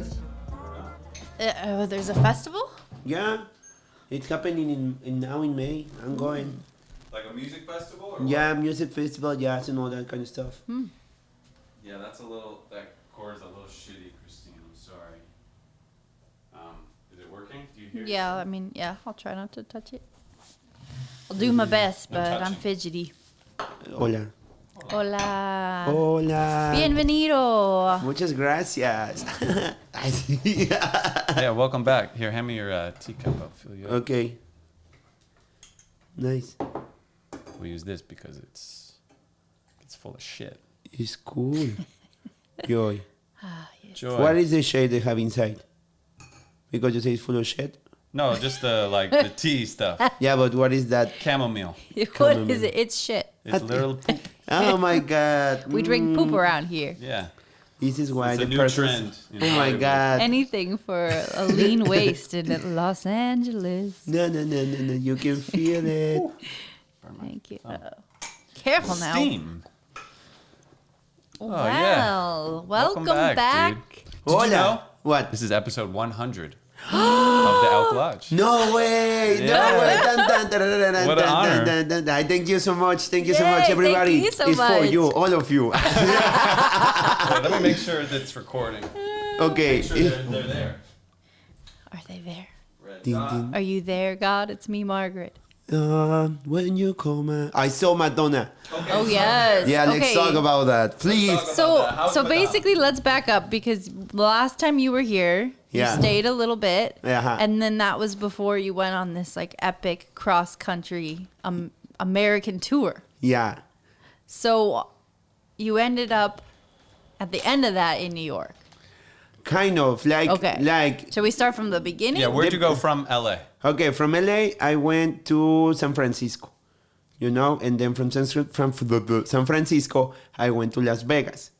festival? There's a festival? Yeah. It's happening now in May. I'm going. Like a music festival? Or Yeah, what? music festival, jazz, and all that kind of stuff. Yeah, that chord is a little shitty, Christine. I'm sorry. Is it working? Do you hear Yeah, I mean, yeah, I'll try not to touch it. I'll do my best, No but I'm touching. fidgety. Hola. Hola. Hola. Bienvenido. Muchas gracias. Yeah, welcome back. Here, hand me your teacup. I'll fill you up. Okay. Nice. We'll use this because it's full of shit. It's cool. Joy. Joy. What is the shade they have inside? Because you say it's full of shit? No, just the tea stuff. Yeah, but what is that? Chamomile. What is it? It's shit. It's literal poop. Oh my God. We drink poop around here. Yeah. This is why It's a the new person. trend in Oh my Hollywood. God. Anything for a lean waist in Los Angeles. No. You can feel it. Thank you. Careful now. Steam. Well, yeah. welcome back, back. dude. Did Hola. you know? What? This is episode 100 of the Elk Lodge. No way! Yeah. No way! What an honor. I thank you so much. Thank you so Yay, much, everybody. thank you so it's for much. you, all of you. Wait, let me make sure that it's recording. Okay. Make sure they're there. Are they there? Red Ding, dot. ding. Are you there, God? It's me, Margaret. When you call I saw Madonna. Okay, Oh, yes. Yeah, let's Okay. talk about that, please. talk about So, that. How's so Madonna? basically, let's back up because the last time you were here, Yeah. you stayed a little bit, Uh-huh. and then that was before you went on this like epic cross country American tour. Yeah. So, you ended up at the end of that in New York. Kind of like Okay. Shall we start from the beginning? Yeah, where'd you go from LA? Okay, from LA I went to San Francisco, and then from San Francisco I went to Las Vegas.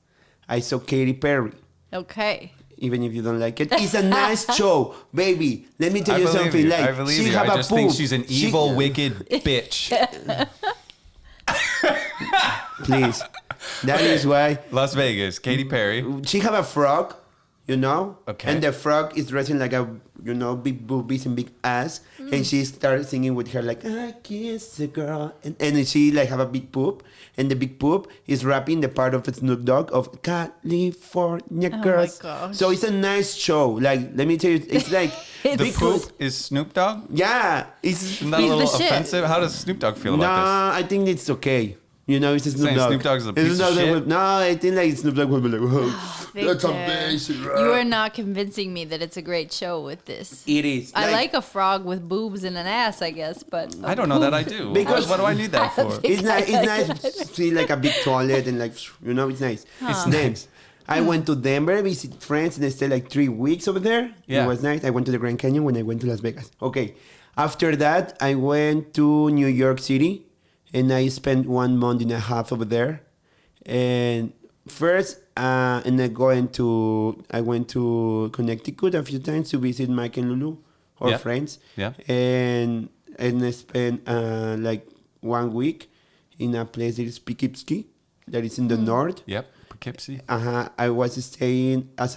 I saw Katy Perry. Okay. Even if you don't like it, it's a nice show, baby. Let me tell you something. Like, I believe she you. have I a just think poop. she's an She- evil, wicked bitch. Please, that is why Las Vegas, Katy Perry. she have a frog, Okay. and the frog is dressing like a, big boobies and big ass, and she started singing with her like, I kiss a girl, and she like have a big poop, and the big poop is rapping the part of Snoop Dogg of California Oh my girls. gosh. So it's a nice show. Like, let me tell you, it's like It's The big poop is Snoop Dogg? Yeah, it's Isn't that a He's the little shit. offensive? How does Snoop Dogg feel about Nah, I think it's okay. It's a Snoop Saying Dogg. Snoop Dogg's a It's piece of Snoop Dogg shit? would- No, I think like Snoop Dogg would be like, whoa, that's Victor, amazing. You are not convincing me that it's a great show with this. It is. I like a frog with boobs and an ass, I guess, but this? I don't know that I do. Because- what do I need that for? It's nice. It's nice to see like a big toilet and like, it's nice. It's Then nice. I went to Denver, visit friends, and I stayed like 3 weeks over there. Yeah. It was nice. I went to the Grand Canyon when I went to Las Vegas. Okay. After that, I went to New York City, and I spent 1 month and a half over there. And first, and I went to Connecticut a few times to visit Mike and Lulu, or Yeah. friends. Yeah. And I spent like 1 week in a place that is Poughkeepsie, that is in the north. Yep. Poughkeepsie. I was staying as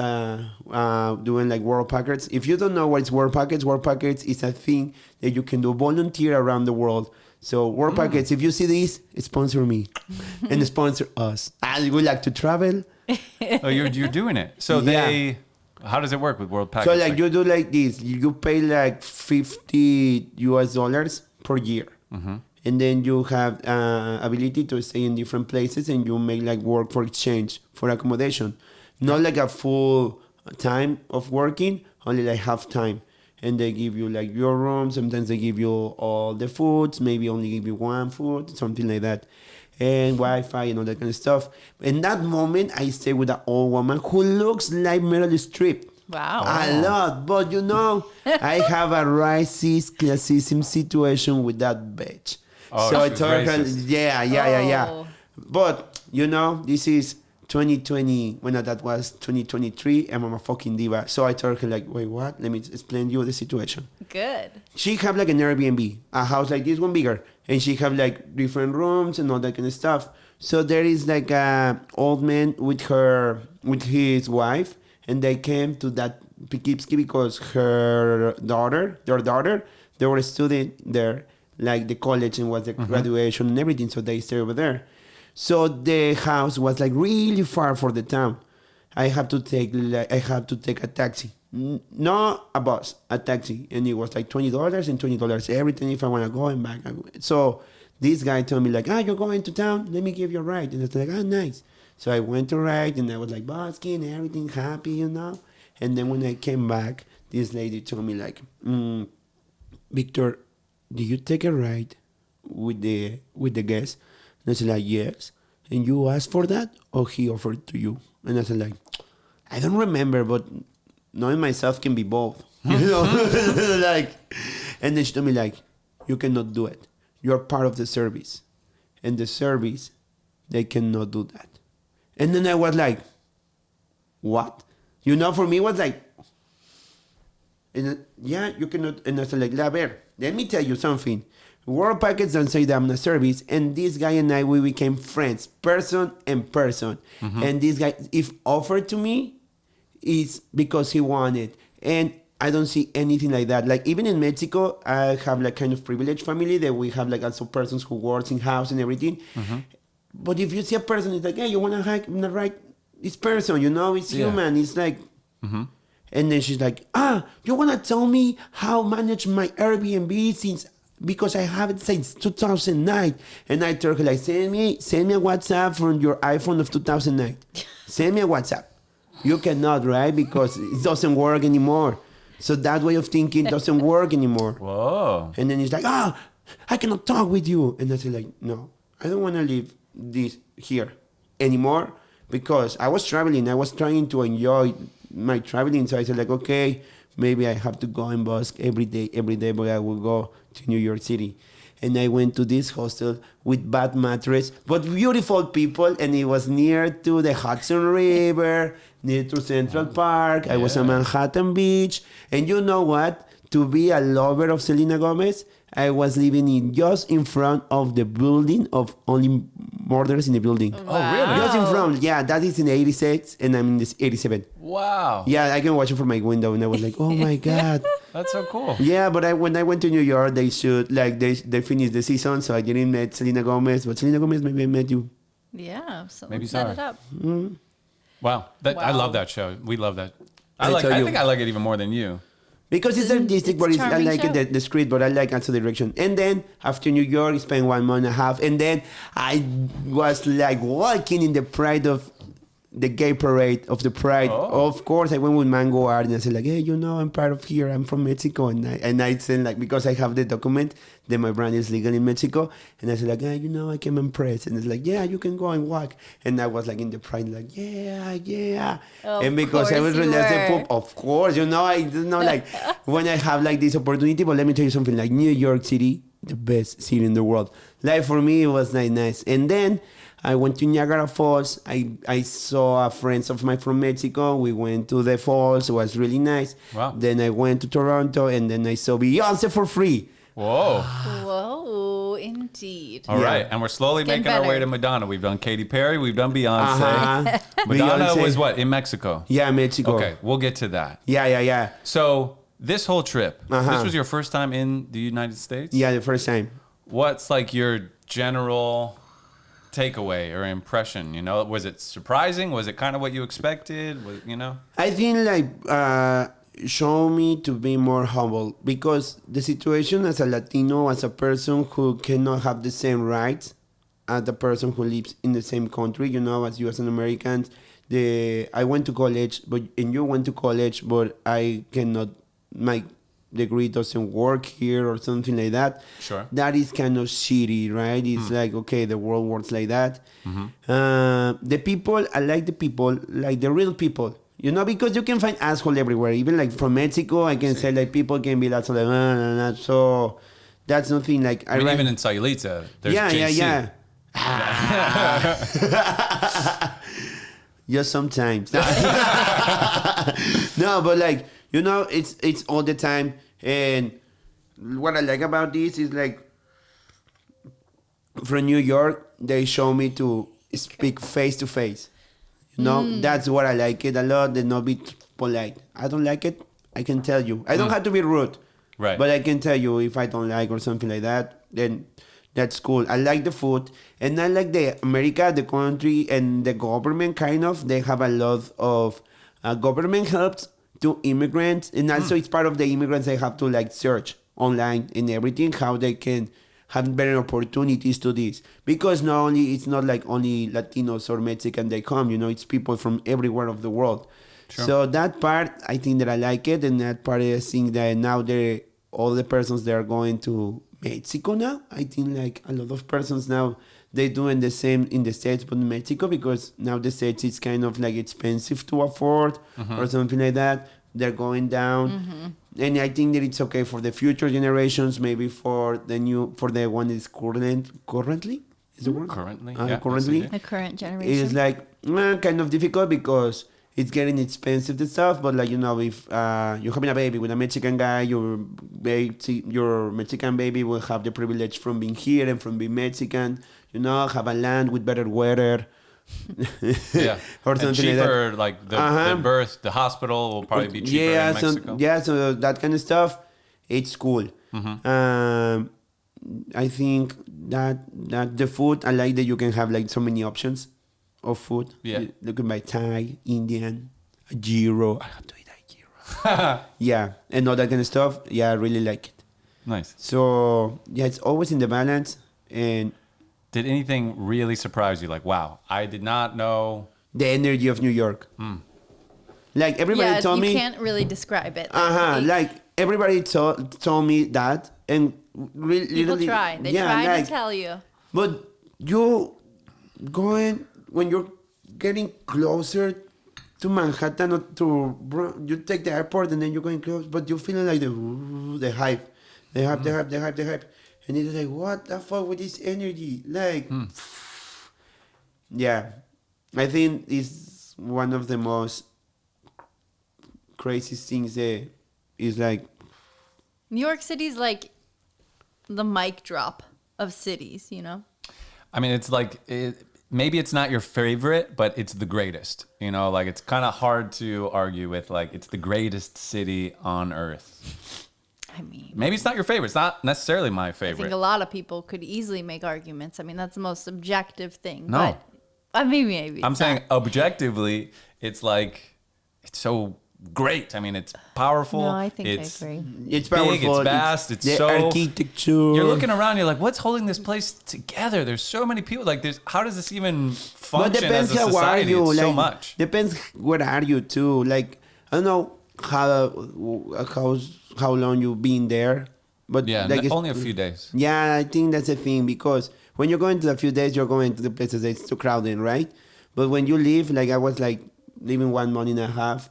doing like World Packets. If you don't know what is World Packets is a thing that you can do volunteer around the world. So World Packets, if you see this, sponsor me and sponsor us. I would like to travel. Oh, you're doing it. So Yeah. how does it work with World Packets? So like you do like this, you pay like $50 per year. Mm-hmm. And then you have ability to stay in different places, and you make like work for exchange for accommodation. Not like a full time of working, only like half time. And they give you like your room. Sometimes they give you all the foods, maybe only give you one food, something like that. And Wi-Fi and all that kind of stuff. In that moment, I stay with an old woman who looks like Meryl Streep. wow. A lot, but I have a racist classism situation with that bitch. Oh, so I she's told her, racist. yeah. Oh. But this is 2020. When that was 2023, and I'm a fucking diva. So I told her like, wait, what? Let me explain you the situation. Good. She have like an Airbnb, a house like this one bigger, and she have like different rooms and all that kind of stuff. So there is like a old man with his wife, and they came to that Poughkeepsie because their daughter, they were a student there, like the college and was the graduation and everything, so they stayed over there. So the house was like really far for the town. I have to take a taxi. Not a bus, a taxi. And it was like $20 and $20 every time if I want to go and back. So this guy told me like, you're going to town? Let me give you a ride. And I was like, nice. So I went to ride and I was like busking and everything, happy, you know. And then when I came back, this lady told me like, Victor, do you take a ride with the guest? And I said like, yes. And you asked for that or he offered to you? And I said like, I don't remember, but knowing myself can be both. You know? Like, and then she told me like, you cannot do it. You're part of the service. And the service, they cannot do that. And then I was like, what? You know, for me it was like, yeah, you cannot. And I said like, La ver, let me tell you something. World Packets don't say that I'm a service, and this guy and I, we became friends, person and person. And this guy, if offered to me, is because he wanted. And I don't see anything like that. Like even in Mexico, I have like kind of privileged family that we have like also persons who works in house and everything. But if you see a person, it's like, hey, you want to hike, right? This person, you know, it's human. It's like, and then she's like, you want to tell me how manage my Airbnb because I have it since 2009. And I told her like, send me a WhatsApp from your iPhone of 2009. Send me a WhatsApp. You cannot, right? Because it doesn't work anymore. So that way of thinking doesn't work anymore. Whoa. And then he's like, I cannot talk with you. And I said like, no, I don't want to leave this here anymore because I was traveling. I was trying to enjoy my traveling. So I said like, okay, maybe I have to go and busk every day, but I will go to New York City. And I went to this hostel with bad mattress, but beautiful people. And it was near to the Hudson River, near to Central Park. I was on Manhattan Beach. And you know what? To be a lover of Selena Gomez, I was living just in front of the building of Only Murders in the Building. Wow. Oh, really? Just in front. Yeah, that is in 86 and I'm in this 87. Wow. Yeah, I can watch it from my window and I was like, oh my God. That's so cool. Yeah, but when I went to New York, they finished the season, so I didn't meet Selena Gomez. But Selena Gomez, maybe I met you. Yeah, so Maybe let's set so. it up. Wow. I Wow. love that show. We love that. I I tell you. think I like it even more than you. Because it's artistic, but I charming like show. the script, but I like also the direction. And then after New York, I spent 1 month and a half, and then I was like walking in the pride of the gay parade of the Pride. Oh. Of course, I went with Mango Art and I said like, hey, you know, I'm part of here. I'm from Mexico, and I said like because I have the document that my brand is legal in Mexico, and I said like, hey, you know, I came impressed, and it's like, yeah, you can go and walk, and I was like in the Pride like, yeah, and because I was course you realizing, were. of course, you know, I don't know like when I have like this opportunity. But let me tell you something, like New York City, the best city in the world. Like for me, it was like nice, and then I went to Niagara Falls. I saw friends of mine from Mexico. We went to the falls. It was really nice. Wow. Then I went to Toronto, and then I saw Beyonce for free. Whoa. Whoa, indeed. All Yeah. right. And we're slowly Getting making our way better. to Madonna. We've done Katy Perry. We've done Beyonce. Uh-huh. Madonna Beyonce. was what? In Mexico? Yeah, Mexico. Okay. We'll get to that. Yeah. So this whole trip, Uh-huh. this was your first time in the United States? Yeah, the first time. What's like your general takeaway or impression? You know, was it surprising? Was it kind of what you expected? You know? I think like show me to be more humble, because the situation as a Latino, as a person who cannot have the same rights as the person who lives in the same country, you know, as you as an American, I went to college, and you went to college, but I cannot, my degree doesn't work here or something like that. Sure. That is kind of shitty, right? It's like, okay, the world works like that. The people, I like the people, like the real people. You know, because you can find asshole everywhere. Even like from Mexico, I can say like people can be that sort of so that's nothing like I mean, even in Sayulita, there's JC. yeah. Just sometimes. No, but like, you know, it's all the time. And what I like about this is like from New York, they show me to speak face to face. You know, that's what I like it a lot. They not be polite. I don't like it. I can tell you. I don't have to be rude. Right. But I can tell you if I don't like or something like that, then that's cool. I like the food. And I like the America, the country, and the government kind of. They have a lot of government helps to immigrants. And also it's part of the immigrants they have to like search online and everything, how they can have better opportunities to this. Because not only, it's not like only Latinos or Mexican they come, you know, it's people from everywhere of the world. Sure. So that part, I think that I like it, and that part I think that now they all the persons they are going to Mexico now. I think like a lot of persons now they doing the same in the States, but in Mexico because now the States it's kind of like expensive to afford or something like that. They're going down, and I think that it's okay for the future generations, maybe for the one that's currently is the word Currently, currently. yes, The current It's generation. like kind of difficult because it's getting expensive and stuff. But like, you know, if you're having a baby with a Mexican guy, your Mexican baby will have the privilege from being here and from being Mexican. You know, have a land with better weather. Yeah. Or And something cheaper, like that. the birth, the hospital will probably be cheaper in Mexico. So that kind of stuff, it's cool. I think that the food, I like that you can have like so many options of food. Yeah. You can buy Thai, Indian, a gyro. I have to eat a gyro. Yeah, and all that kind of stuff. Yeah, I really like it. Nice. So yeah, it's always in the balance. And Did anything really surprise you? Like, wow, I did not know. the energy of New York. Like everybody Yeah, told you me. can't really describe it. Like everybody told me that, and really, People try. They try to tell you. But you going when you're getting closer to Manhattan or you take the airport and then you're going close, but you're feeling like the hype, the hype, and it's like, what the fuck with this energy? Like, yeah, I think it's one of the most crazy things there. Is like, New York City's like the mic drop of cities, you know? I mean, it's like, maybe it's not your favorite, but it's the greatest. You know, like it's kind of hard to argue with, like, it's the greatest city on earth. I mean, Maybe it's not your favorite. It's not necessarily my I favorite. think a lot of people could easily make arguments. I mean, that's the most subjective thing. No. But, I mean, maybe. I'm it's saying not. objectively, it's like, it's so great. I mean, it's powerful. No, I think it's I agree. it's big, powerful. it's vast, it's the so- architecture. You're looking around, you're like, what's holding this place together? There's so many people. Like, how does this even function as a how are society? you. It's so Like, much. Depends where are you too. Like, I don't know how long you've been there, but Yeah, like only a few days. Yeah, I think that's the thing, because when you're going to a few days, you're going to the places that's too crowded, right? But when you leave, like I was like leaving 1 month and a half,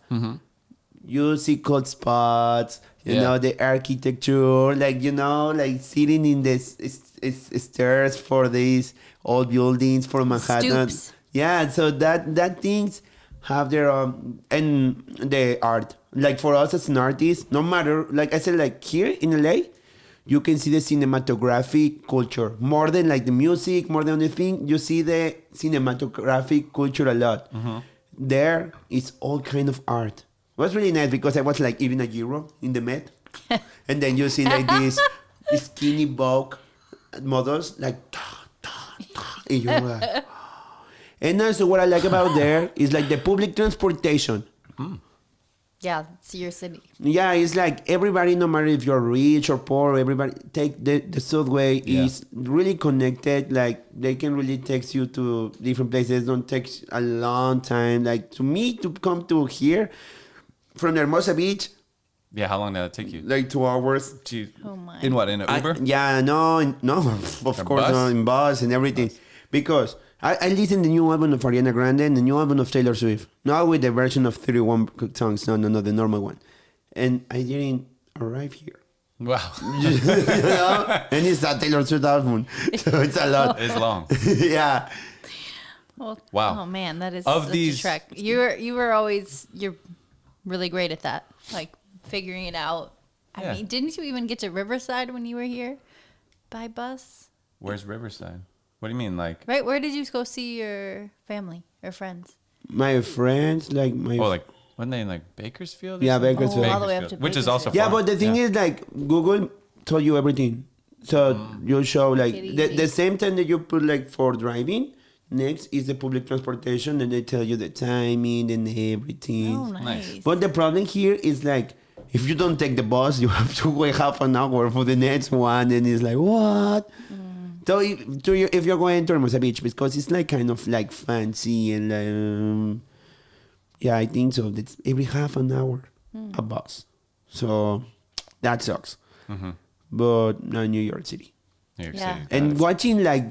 you see cold spots, you Yeah. know, the architecture, like, you know, like sitting in this stairs for these old buildings for Manhattan. Stoops. Yeah, so that things have their and the art. Like for us as an artist, no matter, like I said, like here in LA, you can see the cinematographic culture more than like the music, more than anything. You see the cinematographic culture a lot. There is all kind of art. It was really nice because I was like eating a gyro in the Met, and then you see like these skinny bulk models like, and you're like, and also what I like about there is like the public transportation. Yeah, it's your city. Yeah, it's like everybody, no matter if you're rich or poor, everybody take the subway is really connected. Like they can really take you to different places. Don't take a long time. Like to me to come to here from Hermosa Beach, Yeah, how long did that take you? like 2 hours. Oh my. In what? In an Uber? No, of course, bus? in bus and everything. Because I listened to the new album of Ariana Grande and the new album of Taylor Swift. Not with the version of 31 songs, no, the normal one. And I didn't arrive here. Wow. You know? And it's a Taylor Swift album. So it's a lot. It's long. Yeah. Well, Wow. Oh man, that is Of such these- a trek. You're really great at that, like figuring it out. Yeah. I mean, didn't you even get to Riverside when you were here by bus? Where's Riverside? What do you mean? Like, Right? Where did you go see your family or friends? my friends, like my Oh, like when they in like Bakersfield? Or Yeah, something? Bakersfield. Oh, all the way up to Which is also Bakersfield. yeah, far. but the thing Yeah. is, like Google told you everything, so you show like Take it the easy. same time that you put like for driving. Next is the public transportation, and they tell you the timing and everything. Oh, nice. But the problem here is like, if you don't take the bus, you have to wait half an hour for the next one, and it's like what? So if you're going to Hermosa Beach, because it's like kind of like fancy and yeah, I think so. That's every half an hour a bus, so that sucks. But not New York City. New York Yeah. City. And watching like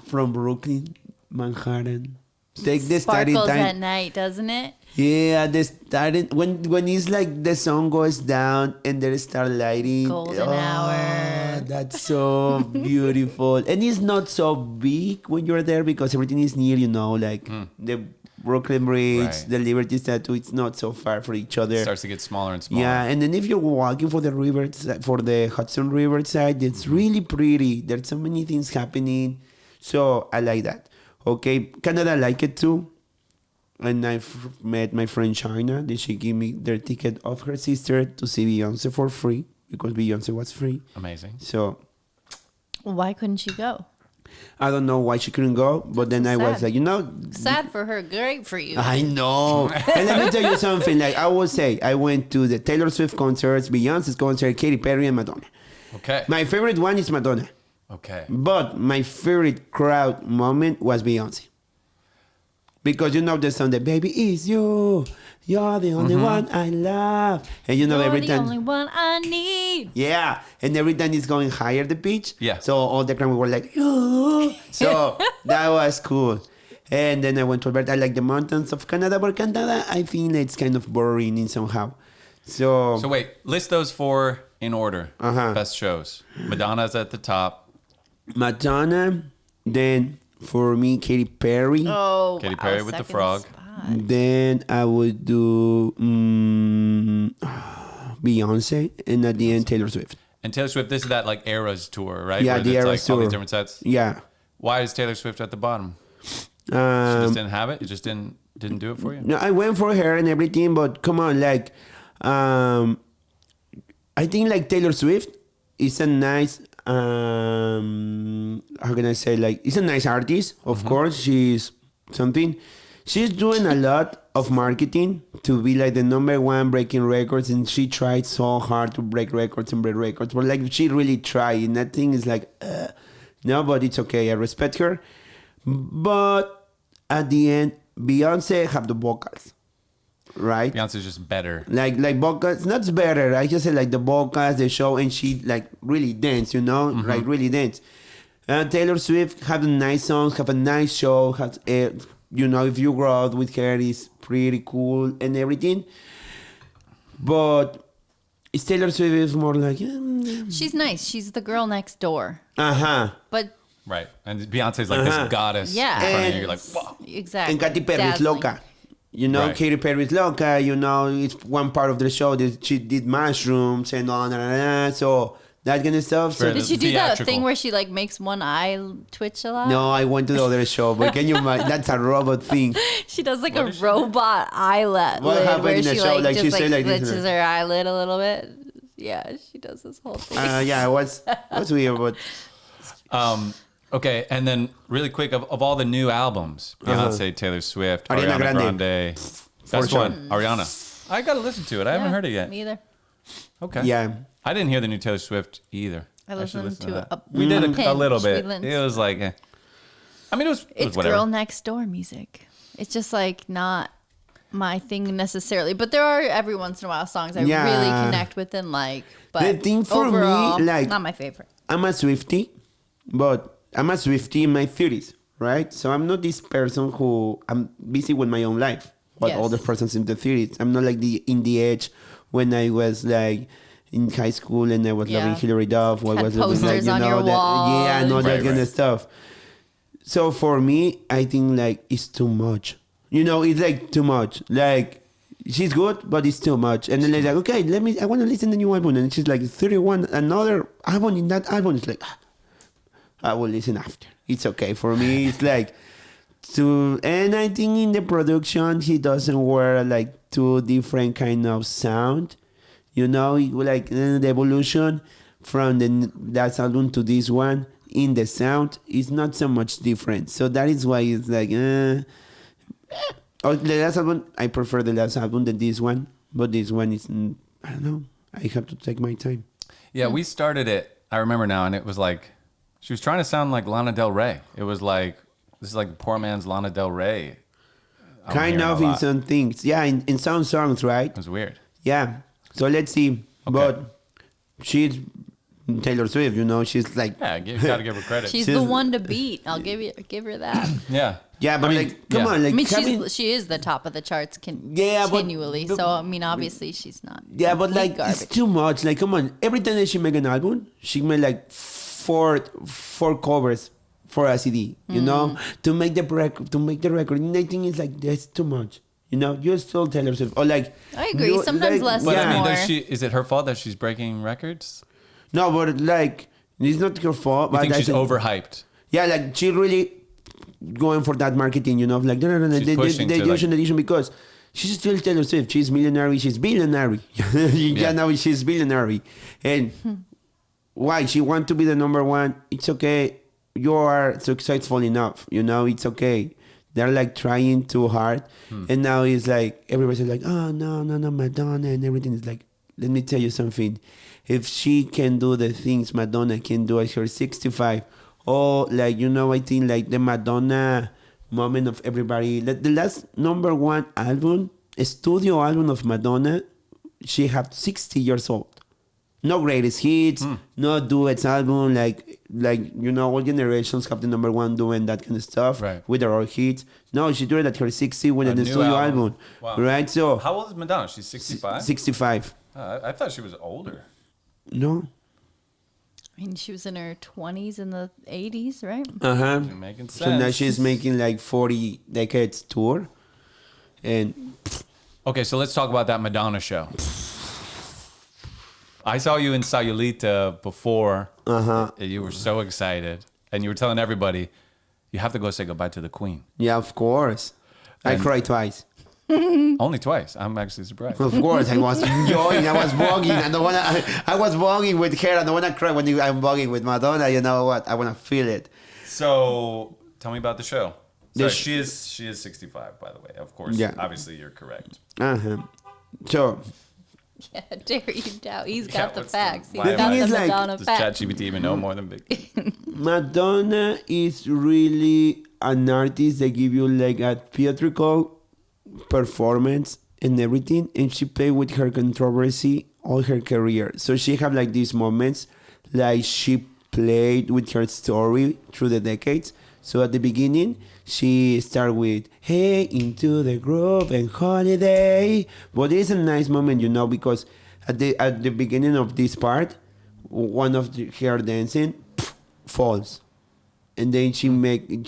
from Brooklyn, Manhattan, take the starting Sparkles time. at night, doesn't it? Yeah, the starting when it's like the sun goes down and they start lighting. Golden hour. That's so beautiful, and it's not so big when you're there because everything is near. You know, like the Brooklyn Bridge, Right. the Liberty Statue. It's not so far for each other. It starts to get smaller and smaller. Yeah, and then if you're walking for the river, for the Hudson River side, it's really pretty. There's so many things happening. So I like that. Okay, Canada I like it too. And I met my friend China. Then she gave me their ticket of her sister to see Beyonce for free because Beyonce was free. Amazing. So Why couldn't she go? I don't know why she couldn't go, but then so I was sad. like, Sad for her, great for you. I know. And let me tell you something. Like I will say, I went to the Taylor Swift concerts, Beyonce's concert, Katy Perry, and Madonna. Okay. My favorite one is Madonna. Okay. But my favorite crowd moment was Beyonce. Because you know the song, the baby is you. You're the only one I love. And you know You're every the time. only one I need. Yeah. And every time it's going higher the pitch. Yeah. So all the crowd were like, oh. So that was cool. And then I went to Alberta. I like the mountains of Canada, but Canada, I think it's kind of boring in somehow. So So wait, list those four in order. Uh-huh. Best shows. Madonna's at the top. Madonna, then for me, Katy Perry. Oh, Katy wow, Perry with the second frog. spot. Then I would do Beyonce, and at the end Taylor Swift. And Taylor Swift, this is that like Eras tour, right? Yeah, Where the it's Eras like all these tour. different sets. Yeah. Why is Taylor Swift at the bottom? She just Um, didn't have it. It just didn't do it for you. no, I went for her and everything, but come on, like, I think like Taylor Swift is a nice, how can I say, like, it's a nice artist. Of course, she's something. She's doing a lot of marketing to be like the number one breaking records, and she tried so hard to break records and break records. But like she really tried, and that thing is like, no, but it's okay. I respect her. But at the end, Beyonce have the vocals, right? Beyonce's just better. Like vocals, not better. I just say like the vocals, the show, and she like really dance, you know, like really dance. Taylor Swift have nice songs, have a nice show, has you know, if you grow up with her, it's pretty cool and everything. But it's Taylor Swift is more like, She's nice. She's the girl next door. But Right. And Beyonce's like this goddess Yeah. in front of And- you. You're like, whoa. exactly. And Katy Perry is Dazzling. loca. You know, Right. Katy Perry is loca. You know, it's one part of the show that she did mushrooms and all that. So that kind of stuff. So Very Did she do that Theatrical. thing where she like makes one eye twitch a lot? no, I went to the other show, but can you imagine? That's a robot thing. She does like a robot eyelid What happened where in the she show? like Like, just she like said like this, glitches her eyelid a little bit. Yeah, she does this whole thing. Yeah, it was weird, but Okay, and then really quick, of all the new albums, Beyonce, Taylor Swift, Ariana Ariana Grande. Grande. Best sure. one, Ariana. I gotta listen to it. I haven't heard it yet. Me either. Okay. yeah. I didn't hear the new Taylor Swift either. I should listened listen to that. a We did a pinch. little We bit. listened- It was like, I mean, it was It's whatever. girl next door music. It's just like not my thing necessarily, but there are every once in a while songs I Yeah. really connect with and like. But The thing for me, overall, like- not my favorite. I'm a Swiftie, but I'm a Swiftie in my 30s, right? So I'm not this person who I'm busy with my own life. What Yes. other persons in the 30s. I'm not like in the age when I was like in high school and I was Yeah. loving Hillary Duff. Or I Had was loving, posters on your that, wall. Yeah, and all that Right, kind right. of stuff. So for me, I think like it's too much. You know, it's like too much. Like she's good, but it's too much. And then they're like, okay, I want to listen to the new album. And she's like 31, another album in that album. It's like, I will listen after. It's okay for me. It's like And I think in the production he doesn't wear like two different kind of sound. You know, like the evolution from that album to this one in the sound is not so much different. So that is why it's like, the last album, I prefer the last album than this one. But this one is, I don't know. I have to take my time. Yeah, we started it, I remember now, and it was like, she was trying to sound like Lana Del Rey. It was like, this is like the poor man's Lana Del Rey. Kind of in some things. Yeah, in some songs, right? It was weird. Yeah. So let's see. Okay. But she's Taylor Swift, you know, she's like... Yeah, gotta give her credit. She's the one to beat. I'll give her that. Yeah. Yeah, but I mean, like, come yeah. on. Like, I mean, she is the top of the charts continually. So, I mean, obviously, she's not. Yeah, but complete like, garbage. it's too much. Like, come on. Every time that she make an album, she made like four covers for a CD, you know, to make the record. And I think it's like, that's too much. You know, you're still Taylor Swift. Or like... I agree. Sometimes less But is I mean, more. is it her fault that she's breaking records? No, but like, it's not her fault. I But think I she's overhyped. Yeah, like, she really going for that marketing, you know, like, no. She's pushing They to, do like- an edition because she's still Taylor Swift. She's millionaire. She's billionaire. Yeah, now she's billionaire. And why? She want to be the number one. It's okay. You are successful enough. You know, it's okay. They're like trying too hard. And now it's like, everybody's like, oh, no, Madonna and everything is like, let me tell you something. If she can do the things Madonna can do at her 65, like, you know, I think like the Madonna moment of everybody, the last number one album, a studio album of Madonna, she had 60 years old. No greatest hits, no duets album, like you know, all generations have the number one doing that kind of stuff with their own hits. No, she did it at her 60 with a studio album. Wow. Right? So How old is Madonna? She's 65? 65. I thought she was older. No. I mean, she was in her 20s in the 80s, right? Uh-huh. Making sense. So now she's making like 40 decades tour. And Okay, so let's talk about that Madonna show. I saw you in Sayulita before. You were so excited. And you were telling everybody, you have to go say goodbye to the queen. yeah, of course. I And- cried twice. Only twice. I'm actually surprised. Of course, I was enjoying. I was vlogging. I was vlogging with her. I don't want to cry when I'm vlogging with Madonna. You know what? I want to feel it. So, tell me about the show. The Sorry, sh- she is 65, by the way. Of course. Yeah. Obviously, you're correct. So Yeah, dare you doubt. He's Yeah, got the what's the- facts. He's why- got The the thing is, like, Madonna Does facts. ChatGPT even know more than Big? Madonna is really an artist that give you like a theatrical performance and everything, and she played with her controversy all her career. So she have like these moments, like she played with her story through the decades. So at the beginning, she started with "Hey, into the groove and holiday," but it is a nice moment, you know, because at the beginning of this part, one of her dancing falls. And then she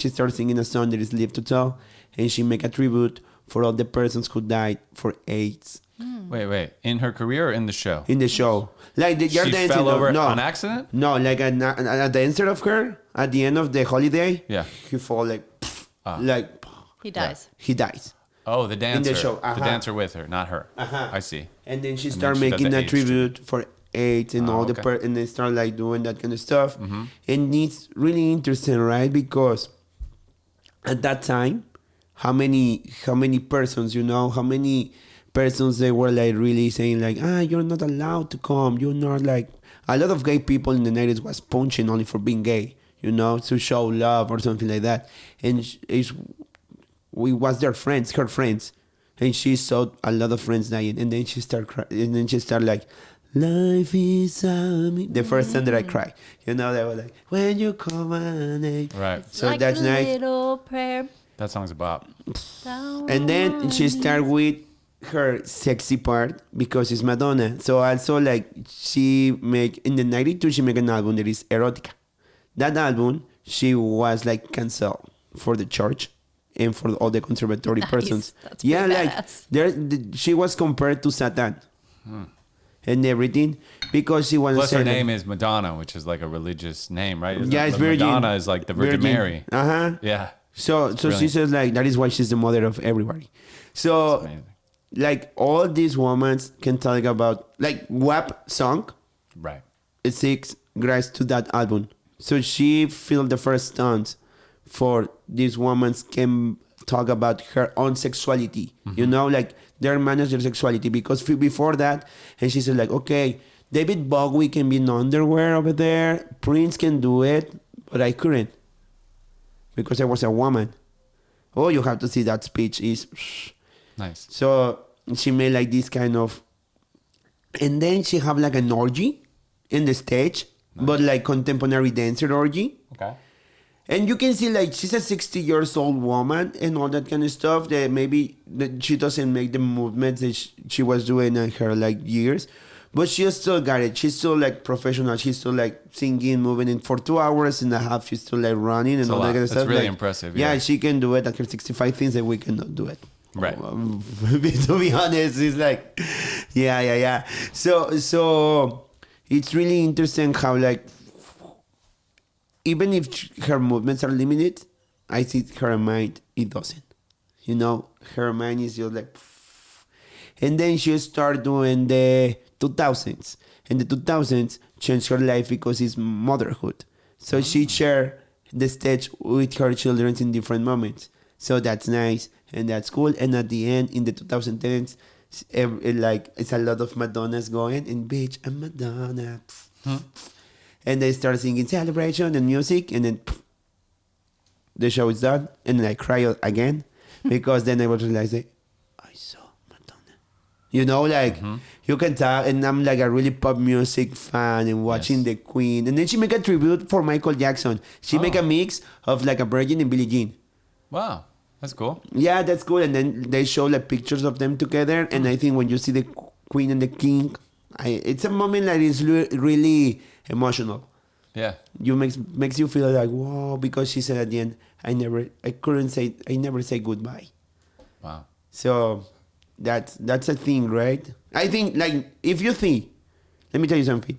starts singing a song that is Live to Tell, and she make a tribute for all the persons who died for AIDS Wait. In her career or in the show? in the show. Like you're She dancing. fell over no, on accident? No, like a dancer of her at the end of the holiday. Yeah. he fall like, like He dies. he dies. Oh, the dancer. show, The dancer with her, not her. Uh-huh. I see. And then she And start then she does making the a AIDS tribute for AIDS and all okay. and they start like doing that kind of stuff. And it's really interesting, right? Because at that time, how many persons, you know, how many persons they were like really saying like, you're not allowed to come. You're not like, a lot of gay people in the 90s was punching only for being gay, you know, to show love or something like that. And we was her friends. And she saw a lot of friends dying. And then she started like, life is the first time that I cried. You know, they were like, when you call my name. Right. So Like that's a nice. little prayer. That song's a bop. And then she started with her sexy part because it's Madonna. So also like she make in the 92 she make an album that is Erotica. That album she was like canceled for the church and for all the conservatory Nice. persons. That's Yeah, pretty like badass. she was compared to Satan and everything because she was Plus, her name is Madonna, which is like a religious name, right? Yeah, it's Virgin. Madonna is like the Virgin Mary. Uh-huh. Yeah. So she brilliant. says like that is why she's the mother of everybody. So Amazing. like all these women can talk about like WAP song. Right. It six grace to that album. So she filled the first stones for these women can talk about her own sexuality. You know, like they manage their sexuality because before that, and she said like, okay, David Bowie can be in underwear over there. Prince can do it, but I couldn't because I was a woman. Oh, you have to see that speech is. Nice. So she made like this kind of, and then she have like an orgy in the stage, but like contemporary dancer orgy. Okay. And you can see like she's a 60 years old woman and all that kind of stuff that maybe that she doesn't make the movements that she was doing in her like years, but she still got it. She's still like professional. She's still like singing, moving in for 2 hours and a half. She's still like running and It's a all that lot. kind of That's stuff. really Like, impressive, Yeah, yeah. she can do it at her 65 things that we cannot do it. Right. To be honest, it's like, yeah. So it's really interesting how like, even if her movements are limited, I see her mind, it doesn't. You know, her mind is just like, and then she started doing the 2000s. And the 2000s changed her life because it's motherhood. So she shared the stage with her children in different moments. So that's nice and that's cool. And at the end, in the 2010s, it's a lot of Madonnas going, and bitch, I'm Madonna. And they start singing celebration and music, and then the show is done, and then I cry again because then I was realizing I saw Madonna. You know, like you can tell, and I'm like a really pop music fan and watching Yes. the Queen, and then she make a tribute for Michael Jackson. She make a mix of like a Virgin and Billie Jean. Wow. That's cool. Yeah, that's cool. And then they show like pictures of them together, and I think when you see the Queen and the King, it's a moment that is really emotional. Yeah. You makes you feel like whoa, because she said at the end, I never say goodbye. Wow. So that's a thing, right? I think like if you think, let me tell you something.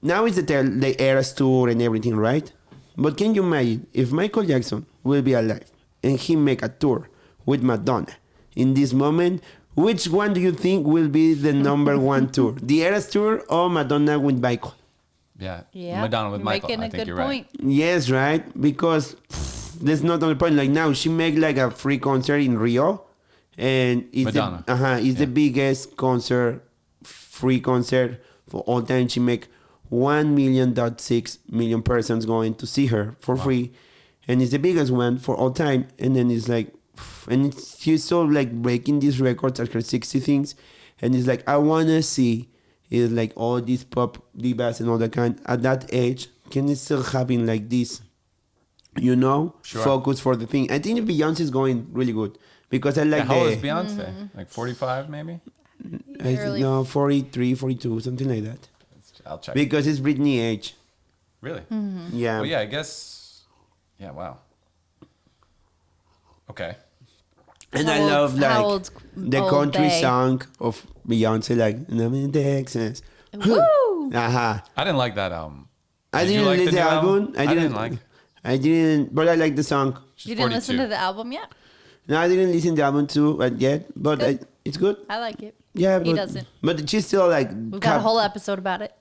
Now is the Eras tour and everything, right? But can you imagine if Michael Jackson will be alive and he make a tour with Madonna in this moment? Which one do you think will be the number one tour? The Eras tour or Madonna with Michael? Yeah. Yeah. Madonna with you're Michael. Making I a think good you're point. right. Yes, right? Because there's not only point. Like now, she make like a free concert in Rio, and it's Madonna. It's the biggest free concert for all time. She make 1.6 million persons going to see her for free, and it's the biggest one for all time. And then it's like, and she's so like breaking these records at her 60 things, and it's like I wanna see. Is like all these pop divas and all that kind at that age can it still having like this, you know, Sure. focus for the thing. I think Beyonce is going really good because I like How old is the Beyonce? Like 45 maybe? Early. 43, 42, something like that. I'll check. Because it's Britney age. Really? Yeah. Well, yeah, I guess. Yeah, wow. Okay. And How I old- love how like old's the old country they? song of Beyonce, like and I'm in Texas. Woo! Aha. I didn't like that album. I Did you didn't like listen the the new album. I didn't like it. I didn't, but I like the song. She's You didn't listen 42. to the album yet? No, I didn't listen to the album too yet, but Good. it's good. I like it. Yeah, He but, doesn't. But she's still like. We've got a whole episode about it.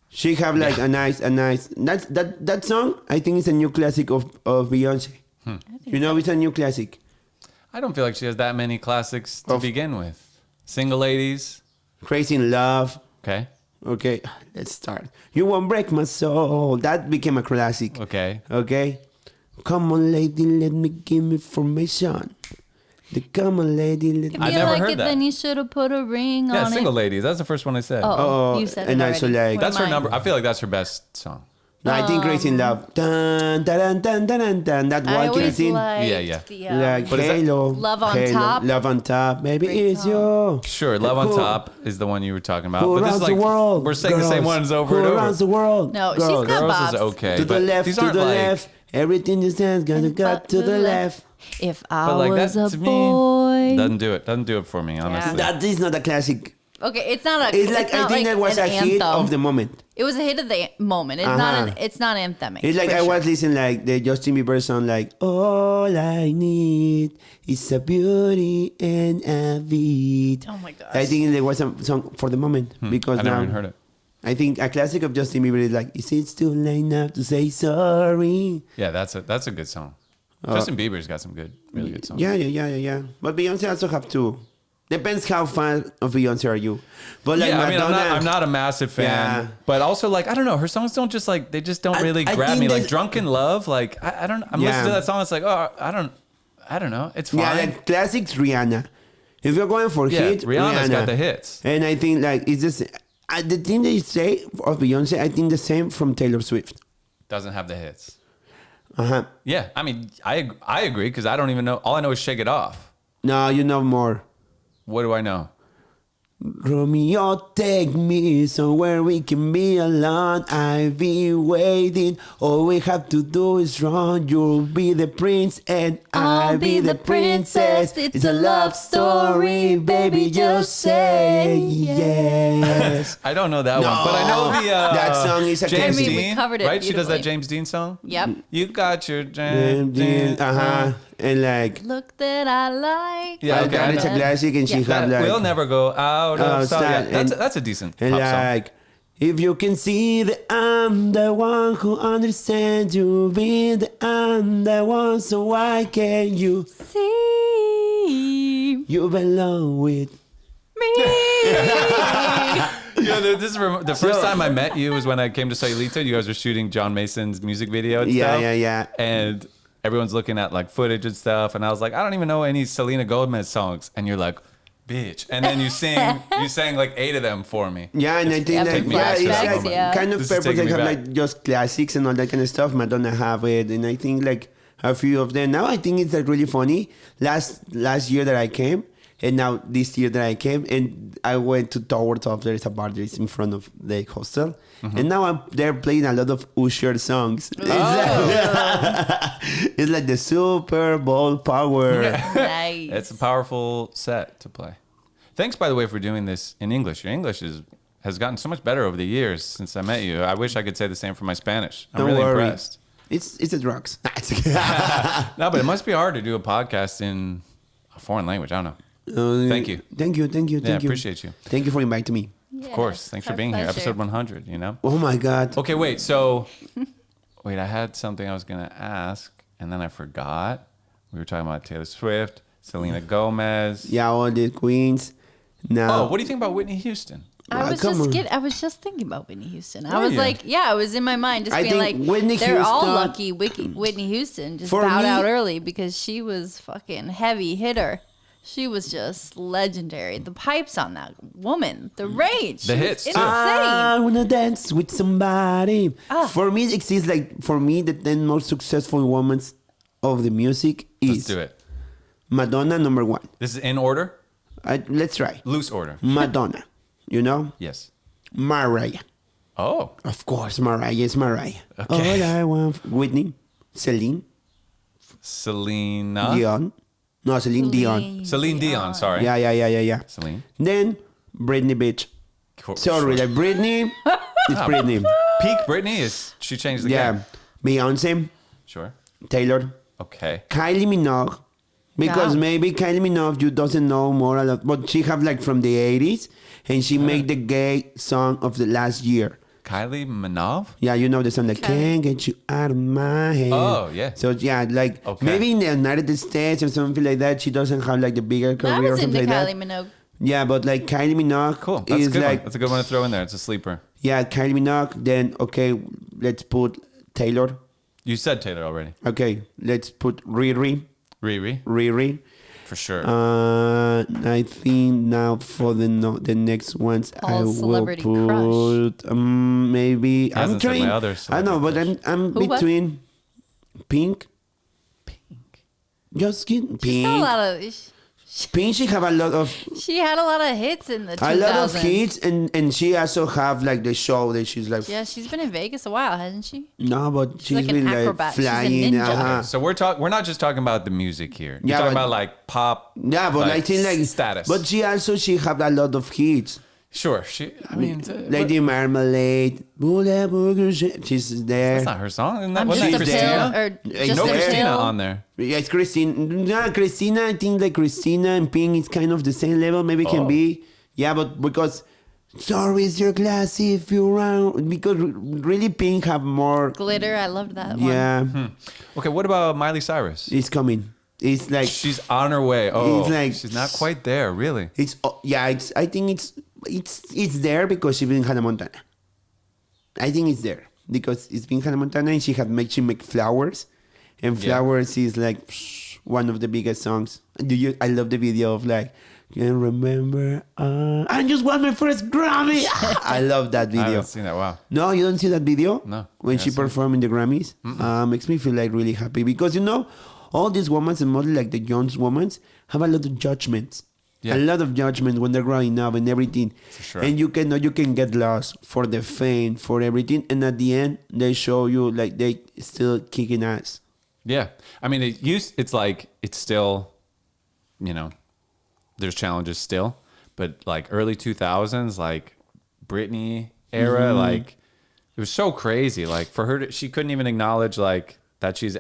She have like a nice. That song. I think it's a new classic of Beyonce. You know, it's a new classic. I don't feel like she has that many classics to Of- begin with. Single Ladies. Crazy in Love. Okay. Okay, let's start. You won't break my soul. That became a classic. Okay. Okay. Come on, lady, let me give information. The come on, lady, let If me. I you never like heard it, that. then you should have put a ring Yeah, on Single it. Ladies. That's the first one I said. Oh, you said and it also already. like- That's her Mine. number. I feel like that's her best song. No, I think Crazy in Love. Dun, dun, dun, dun, dun, dun. That I walking always scene. liked Yeah. the Like But is that- Halo. Love on Halo, Top. Love on Top. Maybe Great it's you. Sure, Love on Who- Top is the one you were talking about. Who But this runs is like the world? we're saying the same Girls. ones over Who and over. runs the world? No, she's Girls. got Girls Bob's. is okay. To the but left, these to aren't the like, left. Everything you stand gonna got to the left. If I But like was that a to boy. me doesn't do it. Doesn't do it for me, honestly. That is not a classic. Okay, it's not a. It's like I think that was an a hit anthem. of the moment. It was a hit of the moment. It's not. It's not anthemic. It's like for I sure. was listening like the Justin Bieber song, like all I need is a beauty and a beat. Oh my gosh. I think there was a song for the moment because I never now even heard it. I think a classic of Justin Bieber is like, is it too late now to say sorry? Yeah, that's a good song. Justin Bieber's got some really good songs. Yeah. But Beyonce also have two. Depends how fan of Beyonce are you. But like Yeah, I mean, Madonna, I'm not a massive fan, Yeah. but also like I don't know, her songs don't just like they just don't really I grab think me. Like this- Drunken Love, like I don't. I'm Yeah. listening to that song. It's like I don't know. It's fine. Yeah, like classics Rihanna. If you're going for Yeah, hits, Rihanna's Rihanna. got the hits. And I think like it's just the thing that you say of Beyonce, I think the same from Taylor Swift. Doesn't have the hits. Uh-huh. Yeah, I mean, I agree because I don't even know. All I know is Shake It Off. No, you know more. What do I know? Romeo, take me somewhere we can be alone. I've been waiting. All we have to do is run. You'll be the prince and I'll be the princess. It's a love story, baby. Just say yes. I don't know that one, but I know the That song is a James classic. We Dean, covered it right? She does that beautifully. James Dean song. Yep. You got your James Dean. And like, Look that I like. Yeah, okay, that I is a know. classic, and she Yeah. have like. We'll never go out of sight. Outside, Yeah, and- that's a decent And pop song. like, if you can see that I'm the one who understands you, be the I'm the one, so why can't you? See You belong with. me. Yeah, this is the first time I met you was when I came to Sayulita. You guys were shooting John Mason's music video and stuff. Yeah. And everyone's looking at like footage and stuff. And I was like, I don't even know any Selena Gomez songs. And you're like, bitch. And then you sang like 8 of them for me. Yeah, and I think Yeah, that take me back to it's that like moment. Yeah. kind of This is purpose. taking They me have back. like just classics and all that kind of stuff. Madonna have it, and I think like a few of them. Now I think it's like really funny. Last year that I came, and now this year that I came, and I went to Towards of there is a bar that is in front of the hostel, and now they're playing a lot of Usher songs. It's like the Super Bowl power. Nice. It's a powerful set to play. Thanks, by the way, for doing this in English. Your English has gotten so much better over the years since I met you. I wish I could say the same for my Spanish. I'm Don't really worry. impressed. It's the drugs. No, but it must be hard to do a podcast in a foreign language. I don't know. Thank you. Thank you. Yeah, I appreciate you. Thank you for inviting me. Of course. Thanks for being here. Episode 100, you know? Oh my God. Okay, wait. So, I had something I was going to ask, and then I forgot. We were talking about Taylor Swift, Selena Gomez. Yeah, all the queens. Now, Oh, what do you think about Whitney Houston? I was come on. I was just thinking about Whitney Houston. I Were was you? like, yeah, it was in my mind, just I being think like, Whitney they're all Houston- lucky. Whitney Houston just For bowed me- out early because she was fucking heavy hitter. She was just legendary. The pipes on that woman, the range, The she was hits, too. insane. I wanna dance with somebody. Ah. For me, it exists like for me the 10 most successful women of the music Let's is do it. Madonna number 1. This is in order? Let's try Loose order. Madonna. You know, Yes. Mariah. Oh. Of course, Mariah is Mariah. Okay. All I want, Whitney, Celine Selena. Dion. No, Celine Dion. Celine Dion, sorry. Yeah. Celine. Then Britney, bitch. Sorry, like Britney. It's Britney. Peak Britney is she changed the Yeah, game. Beyonce, Sure. Taylor. Okay. Kylie Minogue, because Wow. maybe Kylie Minogue you doesn't know more a lot, but she have like from the 80s, and she made the gay song of the last year. Kylie Minogue? Yeah, you know the song like Okay. "Can't Get You Out of My Head." Oh, yeah. So yeah, like Okay. maybe in the United States or something like that, she doesn't have like the bigger I career or was into something like Kylie that. Minogue. Yeah, but like Kylie Minogue Cool. That's a is good like one. That's a good one to throw in there. It's a sleeper. yeah, Kylie Minogue. Then okay, let's put Taylor. You said Taylor already. Okay, let's put Riri. Riri, for sure. I think now for the next ones I All will celebrity put maybe I'm Hasn't said trying. my other I know, but celebrity I'm Who, what? between Pink. Pink. Just kidding. She's got a Pink. lot of. Pink. She have a lot of She had a lot of hits in the 2000s. hits, and she also have like the show that she's like. Yeah, she's been in Vegas a while, hasn't she? No, but she's like an been like acrobat. She's a flying. ninja. So we're not just talking about the music here. You're Yeah, talking but- about like pop. Yeah, but I think like status. But she have a lot of hits. Sure. I mean, Lady Marmalade, Bula Booger, she's there. that's not her song. Isn't that, I'm wasn't just that a Christina? pill, or It's just No a there. Christina pill. on there. Yeah, it's Christina. No, Christina, I think like Christina and Pink is kind of the same level. Maybe can Oh. be. Yeah, but because sorry is your glass if you're around. Because really Pink have more. Glitter. I loved that one. Yeah, Okay, what about Miley Cyrus? it's coming. It's like She's on her way. Oh, It's like- she's not quite there, really. it's yeah. It's I think it's there because she's been in Hannah Montana. I think it's there because it's been Hannah Montana and she make Flowers, and Yeah. Flowers is like one of the biggest songs. I love the video of like. Can't remember. I just won my first Grammy. I love that I video. haven't seen that. Wow. No, you don't see that video? No, When I she haven't seen it. performed in the Grammys? Makes me feel like really happy because all these women and mostly like the young women have a lot of judgments. Yeah. A lot of judgment when they're growing up and everything. For sure. And you can get lost for the fame, for everything. And at the end, they show you like they still kicking ass. Yeah. I mean, it's like, it's still, there's challenges still, but like early 2000s, like Britney era, like it was so crazy. Like for her, she couldn't even acknowledge like that she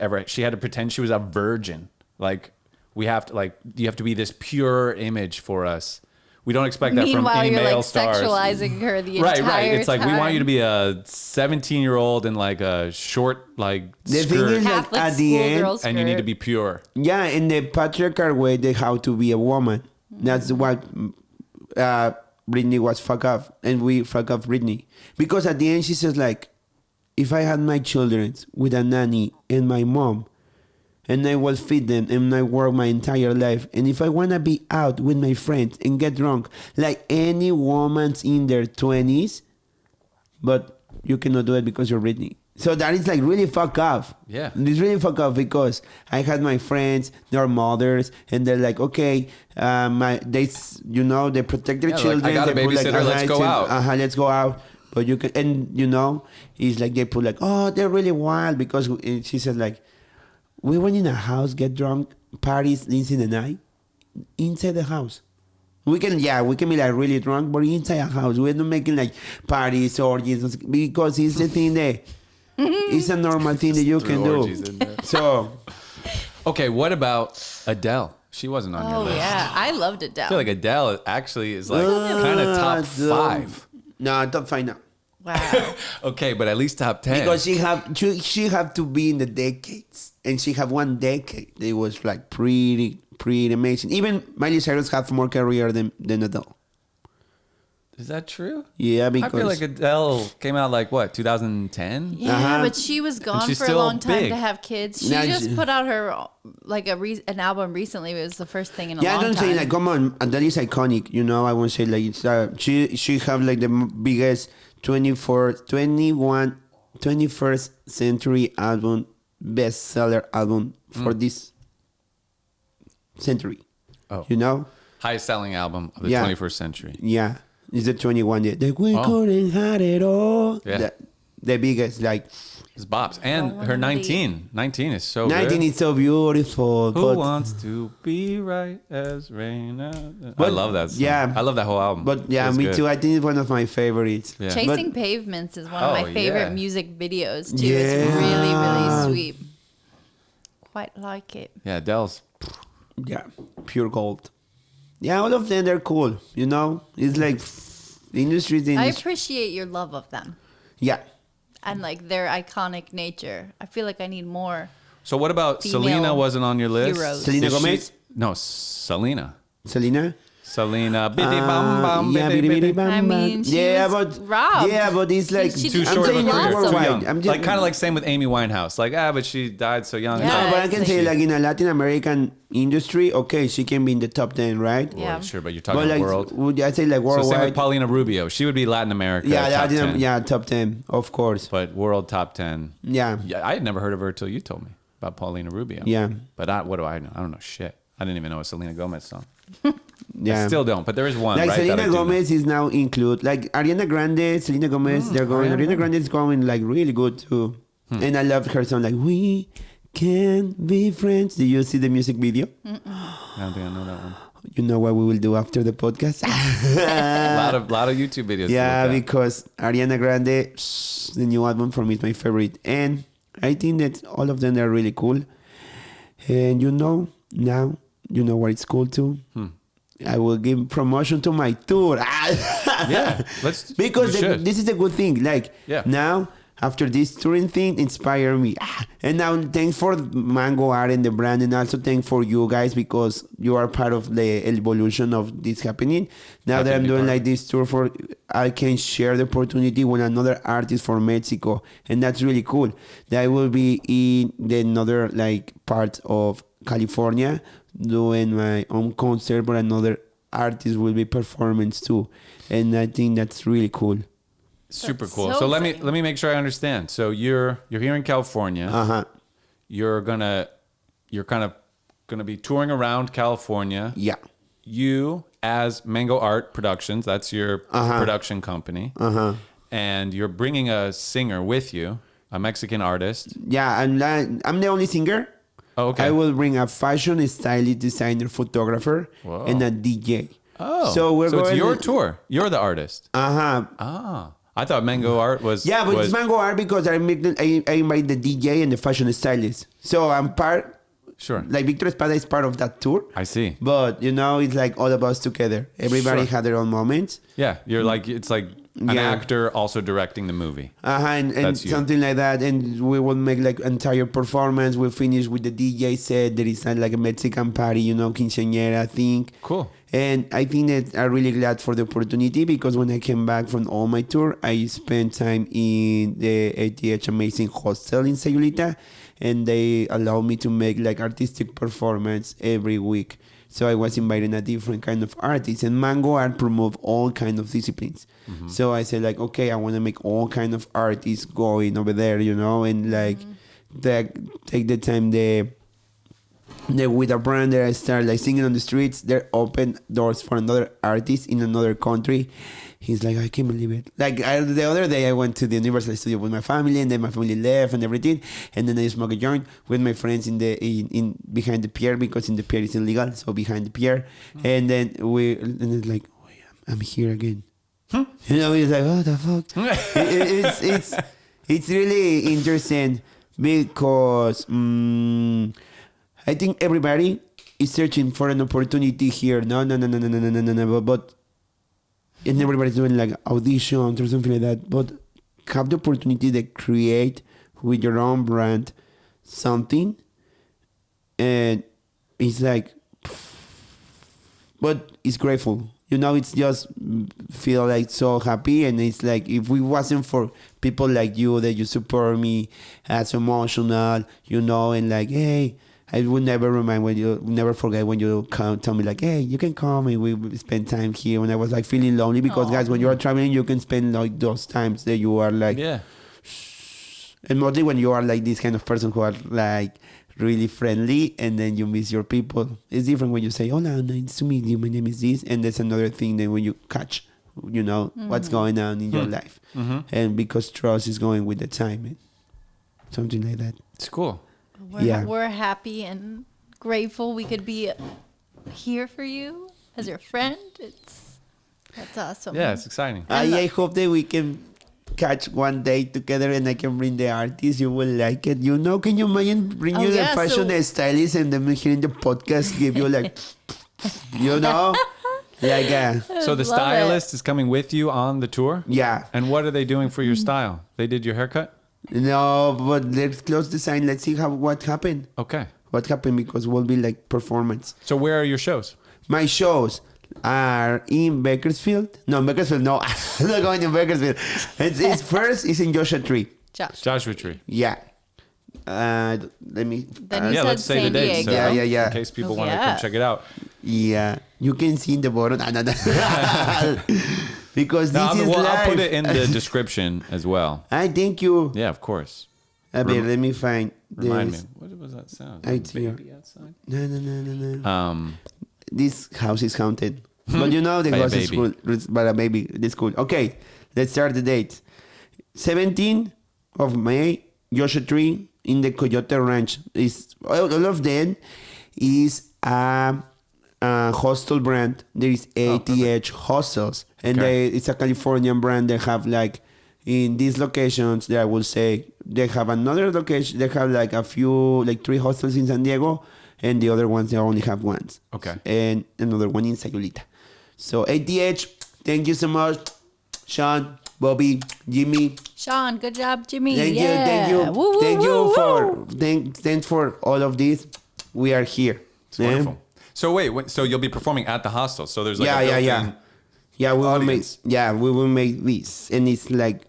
had to pretend she was a virgin. Like you have to be this pure image for us. We don't expect that from Meanwhile, any you're male like stars. sexualizing her the Right. entire It's like we want you to time. be a 17-year-old in like a short like The thing skirt, is, like, Catholic at the end, schoolgirl and you need to skirt. be pure. Yeah, in the patriarchal way, they have to be a woman. That's what Britney was fuck up, and we fuck up Britney because at the end she says like, if I had my children with a nanny and my mom, and I will feed them and I work my entire life, and if I wanna be out with my friends and get drunk like any woman's in their 20s, but you cannot do it because you're Britney. So that is like really fuck up. Yeah. It's really fuck up because I had my friends, they're mothers, and they're like, okay, they protect their Yeah, like, children. I got a they put, babysitter, let's go out. Let's go out. But you can, and it's like they put like, oh, they're really wild because she said like, we went in a house, get drunk, parties, Lindsay and I, inside the house. We can be like really drunk, but inside a house. We're not making like parties, orgies, because it's the thing that it's a normal thing that you can Threw orgies do. in there. So, Okay, what about Adele? She wasn't on your Oh list. yeah, I loved Adele. I feel like Adele actually is like kind of top 5. no, top 5 now. Wow. Okay, but at least top 10. Because she have to be in the decades, and she have one decade. It was like pretty amazing. Even Miley Cyrus have more career than Adele. Is that true? Yeah, because I feel like Adele came out like what, 2010? Yeah, but she was gone she's for a still long time big. to have kids. She Now just she- put out her like an album recently. It was the first thing in a I long don't time. say like, come on, Adele is iconic. I won't say like it's she have like the biggest 21st century album, bestseller album for this century. Oh. Highest selling album of the Yeah. 21st century. Yeah, it's the 21. The we Oh. couldn't hide it all. Yeah. The biggest like It's bops. And Oh, her one 19. 19 is so 19 good. is so beautiful. Who but, wants to be right as rain? I But- love that song. yeah. I love that whole album. But yeah, It's me good. too. I think it's one of my favorites. Yeah. Chasing But- Pavements is one of Oh, my favorite yeah. music videos too. It's really, really sweet. Quite like it. Yeah, Adele's. Yeah, pure gold. Yeah, all of them, they're cool. It's like the industry. I appreciate your love of them Yeah. and like their iconic nature. I feel like I need more. So what about Female Selena wasn't on your list? heroes. Selena Is she- Gomez? No, Selena. Selena? Selena. Biddy bum bum. Yeah, biddy, biddy, biddy. bam, I bam. mean, she was robbed. Yeah, but it's like She Too I'm short of a saying career. blossom. Too worldwide. young. I'm just- Like kind of like same with Amy Winehouse. Like but she died so young. Yeah. No, but I it's can like- say like in a Latin American industry, okay, she can be in the top 10, right? Yeah. Well, sure, but you're talking But like, world. would I say like So same with worldwide? Paulina Rubio. She would be Latin America. Yeah, top Latin, 10. yeah, top 10, of course. But world top 10. Yeah. Yeah, I had never heard of her until you told me about Paulina Rubio. Yeah. But what do I know? I don't know shit. I didn't even know a Selena Gomez song. Yeah. I still don't, but there is one. Like right, that I Selena do know. Gomez is now include like Ariana Grande, Selena Gomez. They're going. Ariana Grande is going like really good too, and I love her song like "We Can Be Friends." Do you see the music video? I don't think I know that one. You know what we will do after the podcast? A lot of YouTube videos. Yeah, to look at. because Ariana Grande, the new album for me is my favorite. And I think that all of them are really cool. And now, you know what it's cool too? I will give promotion to my tour. Yeah, Because you should. this is a good thing. Like, Yeah. now, after this touring thing, inspire me. And now, thanks for Mango Art and the brand, and also thanks for you guys, because you are part of the evolution of this happening. Now Happy that to I'm be doing part. like this tour, I can share the opportunity with another artist from Mexico, and that's really cool. That I will be in the another like part of California doing my own concert, but another artist will be performing too, and I think that's really cool. Super That's cool. so So exciting. let me make sure I understand. So you're here in California. You're kind of gonna be touring around California. Yeah. You as Mango Art Productions, that's your production company. And you're bringing a singer with you, a Mexican artist. Yeah, I'm the only singer. Oh, okay. I will bring a fashion stylist, designer, photographer, Whoa. and a DJ. Oh, so it's going your tour. You're the artist. Ah, I thought Mango Art was. yeah, but was, it's Mango Art because I invite the DJ and the fashion stylist. So I'm part. Sure. Like Victor Espada is part of that tour. I see. But it's like all of us together. Everybody Sure. had their own moments. Yeah, you're like it's like an Yeah. actor also directing the movie. And That's you. something like that, and we will make like entire performance. We'll finish with the DJ set. There is like a Mexican party, quinceañera thing. Cool. And I think that I'm really glad for the opportunity, because when I came back from all my tour, I spent time in the ATH Amazing Hostel in Sayulita, and they allowed me to make like artistic performance every week. So I was inviting a different kind of artists, and Mango Art promote all kind of disciplines. So I said like, okay, I want to make all kind of artists going over there, and like take the time with a brand that I start like singing on the streets. They open doors for another artist in another country. He's like, I can't believe it. Like the other day I went to the Universal Studio with my family, and then my family left and everything, and then I smoked a joint with my friends in behind the pier, because in the pier it's illegal, so behind the pier, and then it's like, oh, yeah, I'm here again. It's like, what the fuck? It's really interesting, because I think everybody is searching for an opportunity here. No, but and everybody's doing like auditions or something like that. But have the opportunity to create with your own brand something, and it's like, but it's grateful. It's just feel like so happy, and it's like, if we wasn't for people like you that you support me as emotional, and like, hey, I would never never forget when you tell me like, hey, you can come and we spend time here, when I was like feeling lonely, because guys, when you are traveling, you can spend like those times that you are like, Yeah. and mostly when you are like this kind of person who are like really friendly, and then you miss your people. It's different when you say, hola, nice to meet you, my name is this, and that's another thing than when you catch, what's going on in your life. And because trust is going with the time, and something like that. It's cool. We're happy and grateful we could be here for you as your friend. That's awesome. Yeah, it's exciting. I hope that we can catch one day together, and I can bring the artist. You will like it. Can you imagine bring you the fashion stylist, and then here in the podcast give you like, like So the Love stylist is coming with you on the tour? yeah. And what are they doing for your style? They did your haircut? No, but let's close the sign. Let's see what happened. Okay. What happened, because we'll be like performance. So where are your shows? My shows are in Bakersfield. No, Bakersfield. No, I'm not going to Bakersfield. It's first. It's in Joshua Tree. Joshua Tree. Yeah. Let me. Then you Yeah, said let's say the San date. So Diego. Yeah. In case people want to Yeah. come check it out. Yeah, you can see in the bottom. Because No, this is live. I'll put it in the description as well. I thank you. Yeah, of course. A bit. Let me find. Remind me. this. What was that sound? It's here. Baby outside? No. This house is haunted. But the By a house is baby. cool. But a baby. It's cool. Okay, let's start the date. 17th of May, Joshua Tree in the Coyote Ranch. All of them is hostel brand. There is ATH Hostels, and it's a Californian brand. They have like in these locations. That I will say they have another location. They have like a few, like 3 hostels in San Diego, and the other ones they only have ones. Okay. And another one in Sayulita. So ATH, thank you so much, Sean, Bobby, Jimmy. Sean, good job, Jimmy. Thank yeah. you, Woo, woo, thank woo, you woo. for thanks for all of this. We are here. It's wonderful. So wait, so you'll be performing at the hostel. So there's like a built-in Yeah, we will make audience. we will make this, and it's like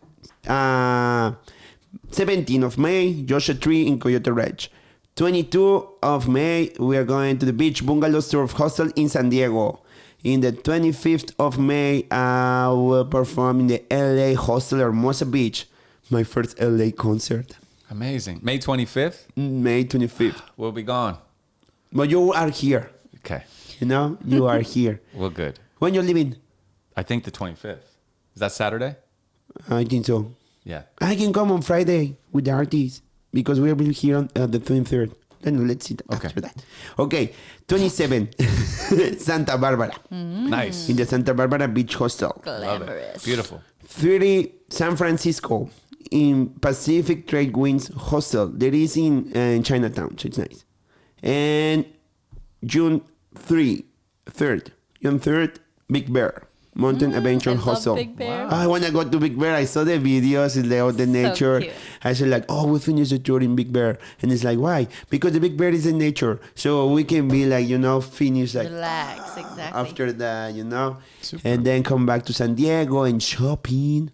17th of May, Joshua Tree in Coyote Ridge. 22 of May, we are going to the Beach Bungalow Surf Hostel in San Diego. In the 25th of May, I will perform in the LA Hostel Hermosa Beach. My first LA concert. Amazing. May 25th, May 25th. we'll be gone. But you are here. Okay. You know, you are here. Well, good. When you're leaving? I think the 25th. Is that Saturday? I think so. Yeah. I can come on Friday with the artists because we will be here on the 23rd. Then let's see after that. Okay, 27, Santa Barbara. Nice. In the Santa Barbara Beach Hostel. Love Glamorous. it. Beautiful. 30, San Francisco in Pacific Trade Winds Hostel. That is in Chinatown, so it's nice. And June 3rd, Big Bear Mountain Adventure I love Hostel. Big Bear. I want to go to Big Bear. I saw the videos of the nature. cute. I said like, oh, we finished the tour in Big Bear. And it's like, why? Because the Big Bear is in nature. So we can be like, finish like Relax, exactly. after that, Super. and then come back to San Diego and shopping.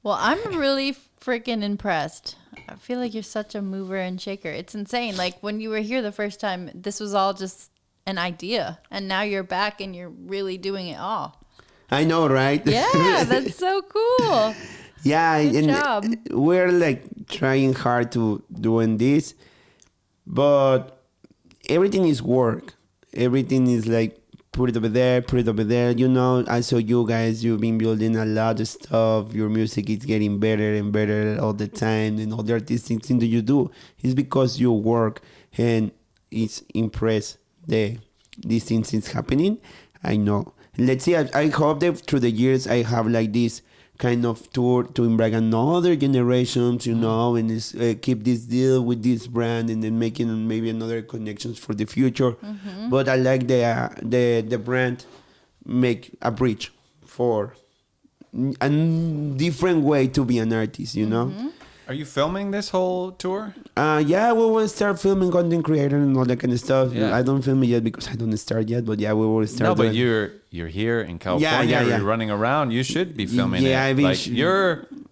Well, I'm really freaking impressed. I feel like you're such a mover and shaker. It's insane. Like when you were here the first time, this was all just an idea. And now you're back and you're really doing it all. I know, right? Yeah, that's so cool. Yeah, Good and job. we're like trying hard to doing this, but everything is work. Everything is like put it over there, put it over there. I saw you guys. You've been building a lot of stuff. Your music is getting better and better all the time, and all the artistic things that you do is because you work and it's impress these things is happening. I know. Let's see. I hope that through the years I have like this kind of tour to invite another generations, and this, keep this deal with this brand, and then making maybe another connections for the future. But I like the brand make a bridge for a different way to be an artist. Are you filming this whole tour? Yeah, we will start filming content creator and all that kind of stuff. Yeah. I don't film it yet because I don't start yet, but yeah, we will start. No, but doing- you're here in California. Yeah. You're running around. You should be filming Yeah, it. I mean, Like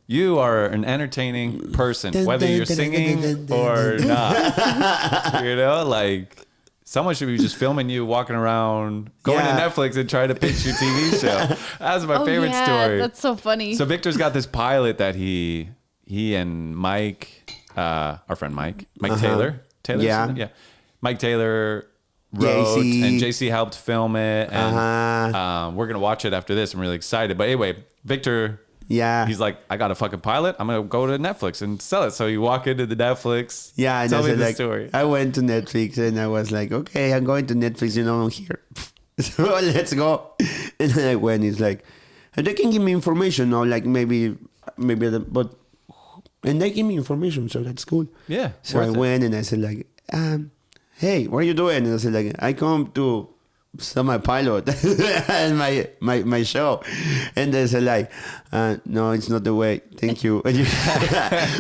you are an entertaining person, whether you're singing or not. Like someone should be just filming you walking around, going to Netflix and trying to pitch your TV show. That's my favorite story. That's so funny. So Victor's got this pilot that he and Mike, our friend Mike Taylor, Yeah. Mike Taylor wrote, JC. and JC helped film it, and we're gonna watch it after this. I'm really excited. But anyway, Victor, he's like, I got a fucking pilot. I'm gonna go to Netflix and sell it. So you walk into the Netflix. Yeah, and tell I me said, the like, story. I went to Netflix and I was like, okay, I'm going to Netflix, I'm here. So let's go. And then I went. It's like, and they can give me information, like maybe, but. And they give me information, so that's cool. Yeah. So I worth it. went and I said like, hey, what are you doing? And I said like, I come to sell my pilot and my show. And they said like, no, it's not the way. Thank you.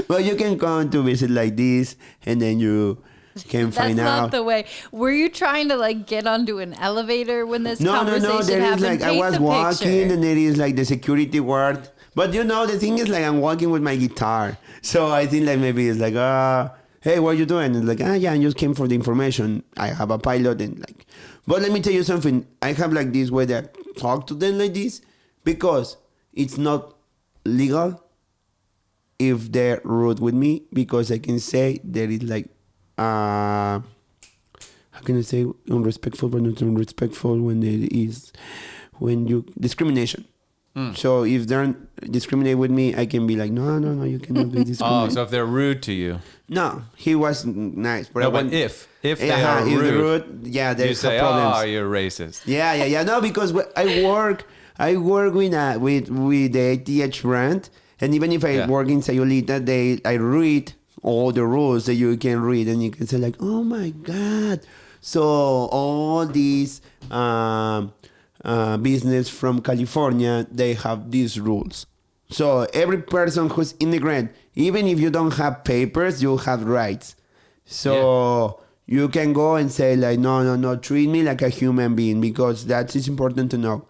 Well, you can come to visit like this, and then you can find That's out. not the way. Were you trying to like get onto an elevator when this No. conversation There is happened? like I Paint was the walking, picture. and there is like the security guard. But the thing is like I'm walking with my guitar, so I think like maybe it's like hey, what are you doing? And like yeah, I just came for the information. I have a pilot and like, but let me tell you something. I have like this way that I talk to them like this because it's not legal if they're rude with me, because I can say there is like how can I say unrespectful, but not unrespectful when you discrimination. So if they're discriminate with me, I can be like, no, you cannot be discriminated. Oh, so if they're rude to you, No, he was nice. But no, when, but if they yeah, are if they're rude, rude, yeah, you there's say, problems. "Oh, you're racist." Yeah. No, because I work with the ATH brand, and even if I work in Sayulita, I read all the rules that you can read, and you can say like, oh my god. So all these business from California, they have these rules. So every person who's immigrant, even if you don't have papers, you have rights. So you can go and say like, no, treat me like a human being, because that is important to know.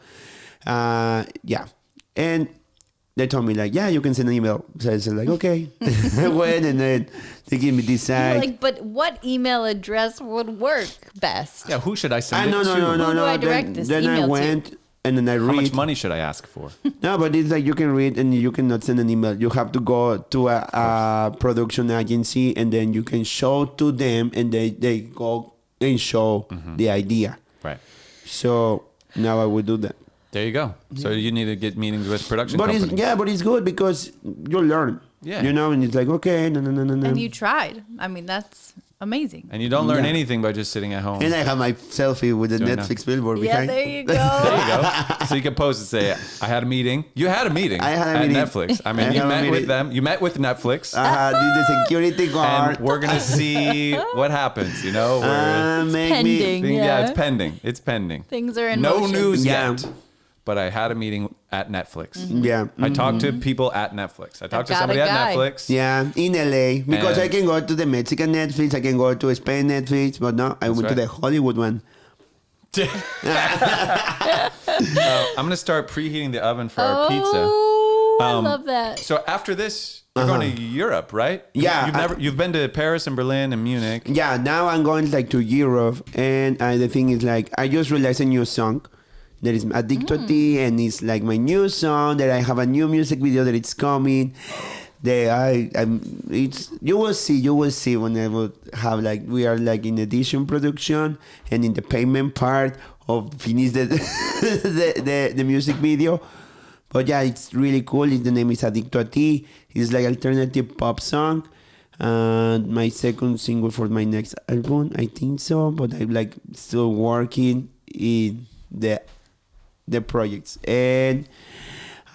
And they told me like, you can send an email. So I said like, okay. I went, and then they give me this site. Like, but what email address would work best? Yeah, who should I send it No. to? Who do I direct this then email I to? went, and then I read. How much money should I ask for? No, but it's like you can read and you cannot send an email. You have to go to a production agency, and then you can show to them, and they go and show the idea. Right. So now I will do that. There you go. So you need to get meetings with production But companies. but it's good because you learn. Yeah. You know, and it's like, okay, no. And you tried. I mean, that's amazing. And you don't learn Yeah. anything by just sitting at home. And I have my selfie with the Doing Netflix billboard Yeah, behind. there you go. There you go. So you can post and say, I had a meeting. You had a meeting I had a at meeting. Netflix. I I mean, you had a met with meeting. them. You met with Netflix. Did the security guard. And we're going to see what happens, you know? Make pending. me. It's pending. It's pending. Things are in No motion. news Yeah. yet. But I had a meeting at Netflix. Yeah. I talked to people at Netflix. I talked to got somebody a at guy. Netflix. Yeah, in LA. Because And- I can go to the Mexican Netflix, I can go to Spain Netflix, but no, I went to right. the Hollywood one. I'm going to start preheating the oven for our pizza. Oh, I love that. So after this, you're going to Europe, right? Yeah, You've been to Paris and Berlin and Munich. Yeah, now I'm going like to Europe, and the thing is like I just released a new song that is Addict to Tea, and it's like my new song that I have a new music video that it's coming. You will see when I will have like we are like in edition production and in the payment part of finish the the music video. But yeah, it's really cool. The name is Addict to Tea. It's like alternative pop song. And my second single for my next album, I think so. But I'm like still working in the projects. And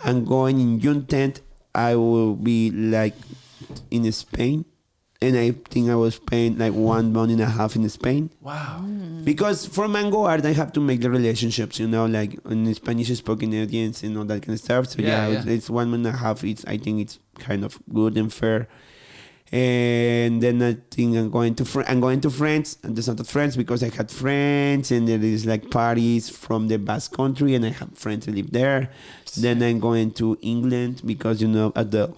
I'm going in June 10th. I will be like in Spain. And I think I will spend like 1 month and a half in Spain. Wow. Because for Mango Art, I have to make the relationships, you know, like in the Spanish-spoken audience and all that kind of stuff. So Yeah. It's 1 month and a half. I think it's kind of good and fair. And then I think I'm going to France, and the south of France, because I had friends, and there is like parties from the Basque Country, and I have friends who live there. Then I'm going to England because Adele.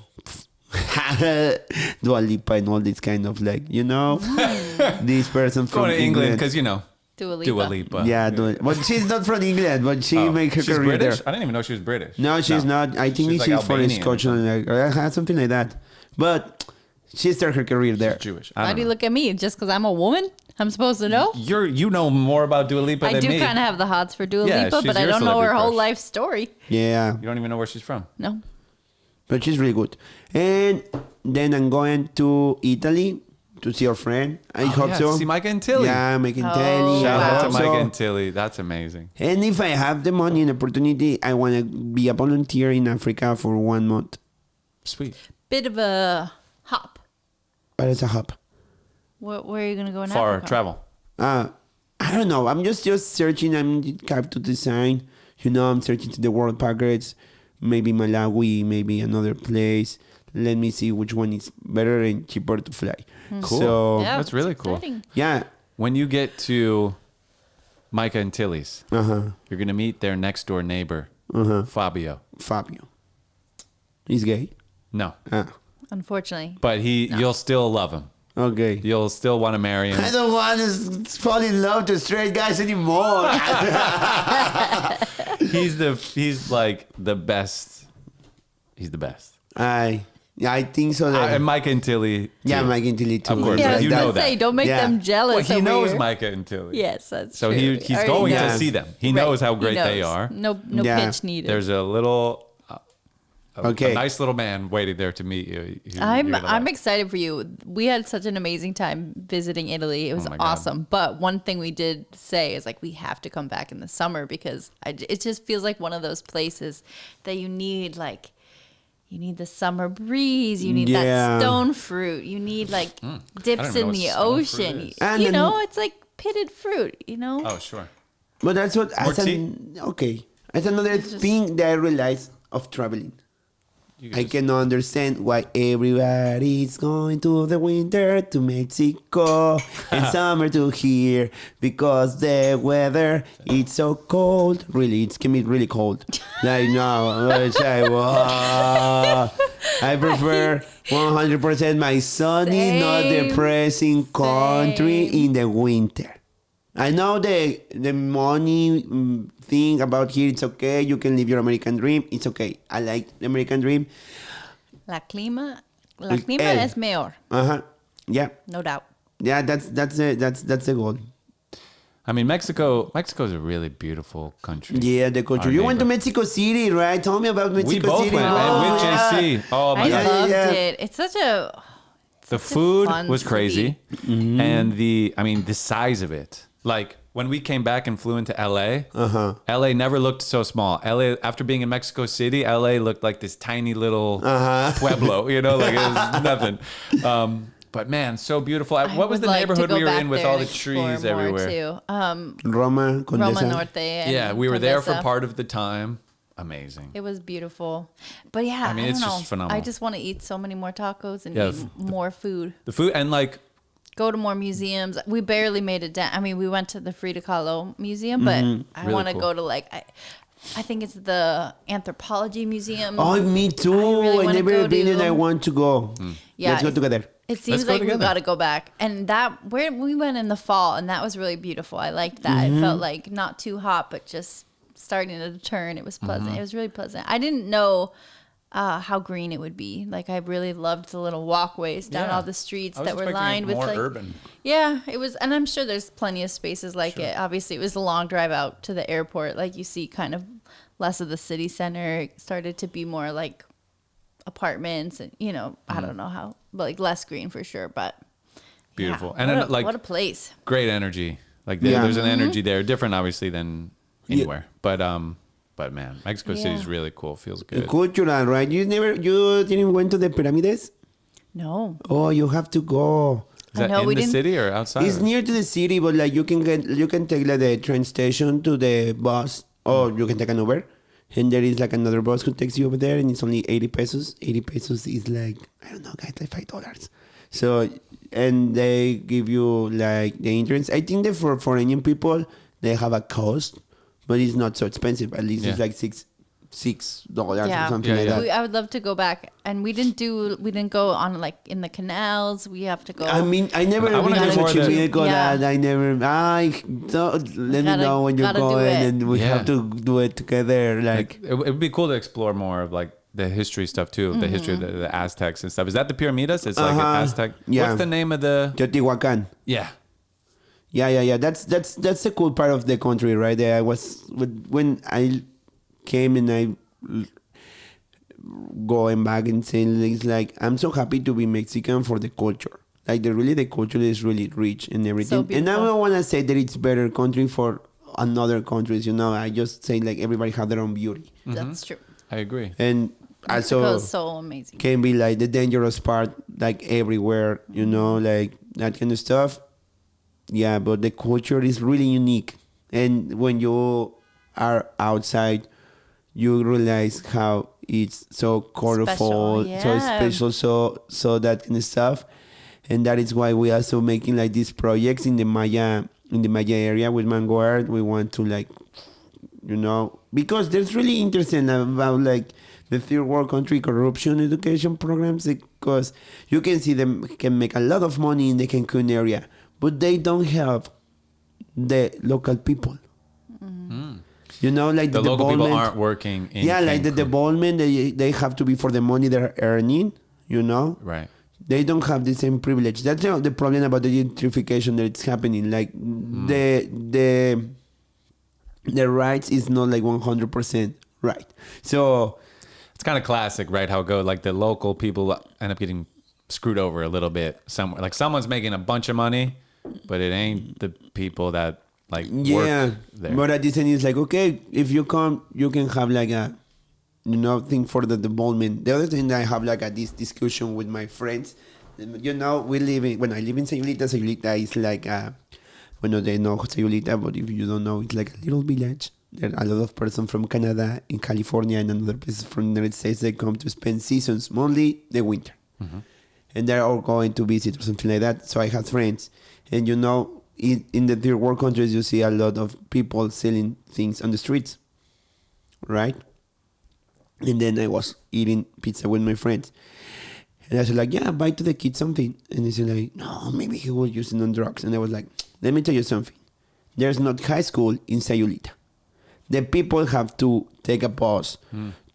Dua Lipa and all this kind of like, this person from Going to England England. because, Dua Lipa. Yeah, but she's not from England, but she made her she's career British? there. I didn't even know she was British. No, she's not. I think She's she's like from Albanian or Scotland, something like that. But she started her career there. She's Jewish. Why I do you don't know. look at me? Just because I'm a woman? I'm supposed to know? You know more about Dua Lipa I than do me. kind of have the hots for Dua Yeah, Lipa, she's but I your don't know her celebrity whole crush. life story. Yeah, You don't even know where she's from. No. but she's really good. And then I'm going to Italy to see her friend. I hope yeah, so. to see Micah and Tilly. Yeah, Mike and Oh, Tilly. Shout I out to hope Micah so. and Tilly. That's amazing. And if I have the money and opportunity, I want to be a volunteer in Africa for 1 month. Sweet. Bit of a hop. But it's a hub. Where are you going to go in Far Africa? travel. I don't know. I'm just searching. I'm kind to design. I'm searching to the world packets. Maybe Malawi, maybe another place. Let me see which one is better and cheaper to fly. Cool. So, Yeah, That's really it's cool. exciting. yeah. When you get to Micah and Tilly's, Uh-huh. you're going to meet their next door neighbor, Fabio. Fabio. He's gay. No. Unfortunately. But you'll still love him. Okay. You'll still want to marry him. I don't want to fall in love with straight guys anymore. He's like the best. He's the best. I think so. That, And Micah and Tilly. yeah, too. Mike and Tilly too. Of course, Yeah, I but was you gonna know that. say, don't make Yeah. them jealous. Well, he over knows here. Micah and Tilly. Yes, that's So true. he's Already going knows. to see them. He Right, knows how he great they knows. are. No Yeah. pitch needed. There's a little Okay. nice little man waiting there to meet you. I'm excited for you. We had such an amazing time visiting Italy. It was my God. awesome. But one thing we did say is like we have to come back in the summer because it just feels like one of those places that you need like you need the summer breeze. You need that stone fruit. You need like dips even know in what the stone fruit ocean. is. And You then- know, it's like pitted fruit. You know. Oh, sure. But that's what More as That's another thing that I realized of traveling. I can understand why everybody's going to the winter to Mexico and summer to here because the weather it's so cold. Really, it can be really cold. Like now, it's like, wow. I prefer 100% my sunny, not Same. depressing country Same. in the winter. I know the money thing about here. It's okay. You can live your American dream. It's okay. I like the American dream. La clima El. es mejor, Yeah. no doubt. Yeah. That's the goal. I mean, Mexico is a really beautiful country. Yeah, the culture. Our You went to neighbor. Mexico City, right? Tell me about Mexico We both City. went, Oh, man, with yeah. JC. Oh my I God. loved yeah. it. It's such a The food fun was city. crazy, and the size of it. Like when we came back and flew into LA, LA never looked so small. LA, after being in Mexico City, LA looked like this tiny little pueblo. You know, like it was nothing. But man, so beautiful. What was would the like to neighborhood go we were back in with there all and the explore trees more, everywhere? too. Roma, Condesa. Roma Norte. And Yeah, we were there for Condesa. part of the time. Amazing. It was beautiful, but yeah, I mean, I it's don't just know. phenomenal. I just want to eat so many more tacos and Yeah, eat more food. The food and like Go to more museums. We barely made it down. I mean, we went to the Frida Kahlo Museum, but I Really want to cool. go to like I think it's the Anthropology Museum. Oh, me too. really I wanna never go been and to- I want to go. Yeah, Let's go it's- together. It seems go like we together. got to go back, and where we went in the fall, and that was really beautiful. I liked that. It felt like not too hot, but just starting to turn. It was pleasant. It was really pleasant. I didn't know how green it would be. Like I really loved the little walkways down Yeah. all the streets I was that were expecting it lined with more like urban. Yeah, it was, and I'm sure there's plenty of spaces like it. Obviously, it was a long drive out to the airport. Like you see, kind of less of the city center. It started to be more like apartments, and I don't know how, but like less green for sure. But Beautiful. yeah, And what then, like- what a place. great energy. Like Yeah. there's an energy there, different obviously than anywhere. But man, Mexico City is Yeah. really cool. Feels good. Cultural, right? You didn't went to the pyramids? No, Oh, you have to go. Is I that know, in we the didn't- city or outside? It's near to the city, but like you can take like the train station to the bus, or you can take an Uber, and there is like another bus who takes you over there, and it's only 80 pesos. 80 pesos is like, I don't know, guys, like $5. So, and they give you like the entrance. I think that for foreign people they have a cost, but it's not so expensive. At least it's Yeah. like $6 Yeah. or something Yeah, like yeah. that. I would love to go back, and we didn't go on like in the canals. We have to go. I mean, I never I wanna been do to more of the- Xochimilco. Yeah. That I never. Let me Gotta- know when you're gotta do going, it. and we Yeah. have to do it together. Like, It would be cool to explore more of like the history stuff too, the history of the Aztecs and stuff. Is that the pyramids? It's like an Aztec. Yeah. What's the name of the? Teotihuacan. Yeah. Yeah. That's the cool part of the country, right there. I was when I came and I going back and saying it's like I'm so happy to be Mexican for the culture. Like the culture is really rich and everything. And I beautiful. don't want to say that it's better country for another countries. I just say like everybody have their own beauty. That's true. I agree. And Mexico also is so amazing. can be like the dangerous part, like everywhere, like that kind of stuff. Yeah, but the culture is really unique. And when you are outside, you realize how it's so colorful, so yeah. special, so that kind of stuff. And that is why we are also making like these projects in the Maya area with Mango Art. We want to like, because there's really interesting about like the third world country corruption education programs, because you can see them can make a lot of money in the Cancun area, but they don't help the local people. Like The local people development- aren't working in like the Cancun. development, they have to be for the money they're earning, Right. They don't have the same privilege. That's the problem about the gentrification that it's happening. Like the rights is not like 100% right. So kind of classic, right? How it goes. Like the local people end up getting screwed over a little bit somewhere. Like someone's making a bunch of money, but it ain't the people that like Yeah, work there. but at this end, it's like, okay, if you come, you can have like a, thing for the development. The other thing that I have like this discussion with my friends, when I live in Sayulita is like, they know Sayulita, but if you don't know, it's like a little village. There are a lot of persons from Canada, in California, and another places from the United States. They come to spend seasons, only the winter. Mm-hmm. And they're all going to visit or something like that. So I have friends. And in the third world countries, you see a lot of people selling things on the streets, right? And then I was eating pizza with my friends. And I was like, yeah, buy to the kid something. And they said like, no, maybe he was using on drugs. And I was like, let me tell you something. There's not high school in Sayulita. The people have to take a bus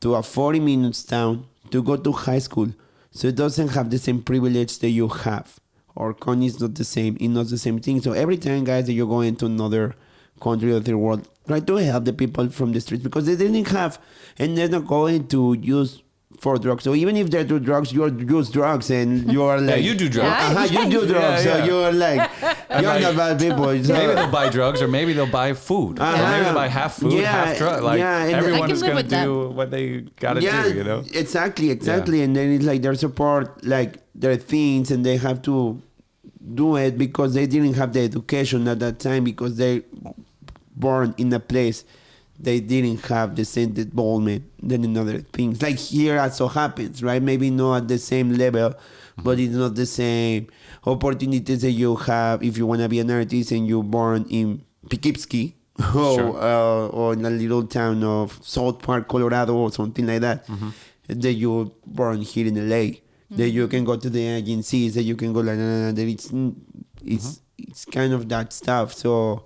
to a 40 minutes town to go to high school. So it doesn't have the same privilege that you have. Or Connie is not the same. It's not the same thing. So every time, guys, that you go into another country or third world, try to help the people from the streets because they didn't have, and they're not going to use for drugs. So even if they do drugs, you use drugs and you are like... Yeah, you do drugs. You do drugs. Yeah. So you are like, you're not bad people. So, Maybe they'll buy drugs or maybe they'll buy food. Or maybe they'll buy half food, half drugs. Like everyone is going to do what they got to do, Exactly. Yeah. And then it's like their support, like their things, and they have to do it because they didn't have the education at that time because they born in a place they didn't have the same development than in other things. Like here also happens, right? Maybe not at the same level, but it's not the same opportunities that you have if you want to be an artist and you're born in Poughkeepsie or in a little town of South Park, Colorado or something like that. That you're born here in LA. That you can go to the agencies, that you can go like, it's kind of that stuff. So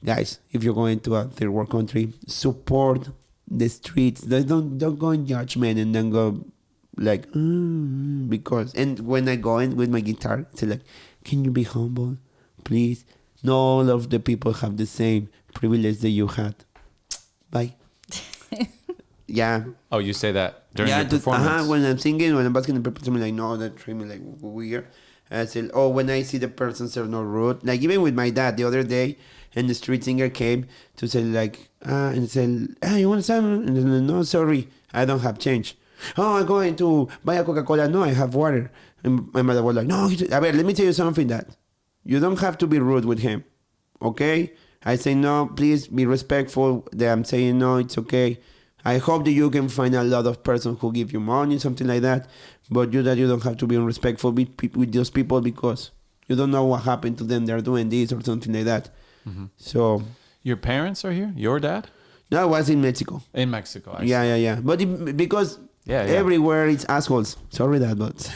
guys, if you're going to a third world country, support the streets. Don't go in judgment and then go like, because. And when I go in with my guitar, I say like, can you be humble, please? Not all of the people have the same privilege that you had. Bye. Yeah. Oh, you say that during your performance? When I'm singing, when I'm asking the people, something like, no, that treat me like weird. I say, when I see the persons are not rude. Like even with my dad the other day, and the street singer came to say like, and said, you want some? And then, no, sorry, I don't have change. Oh, I'm going to buy a Coca-Cola. No, I have water. And my mother was like, no, let me tell you something that you don't have to be rude with him, okay? I say, no, please be respectful. That I'm saying, no, it's okay. I hope that you can find a lot of persons who give you money, something like that. But you don't have to be unrespectful with those people because you don't know what happened to them. They're doing this or something like that. So your parents are here? Your dad? No, I was in Mexico. In Mexico, I see. Yeah. But because everywhere it's assholes. Sorry that, but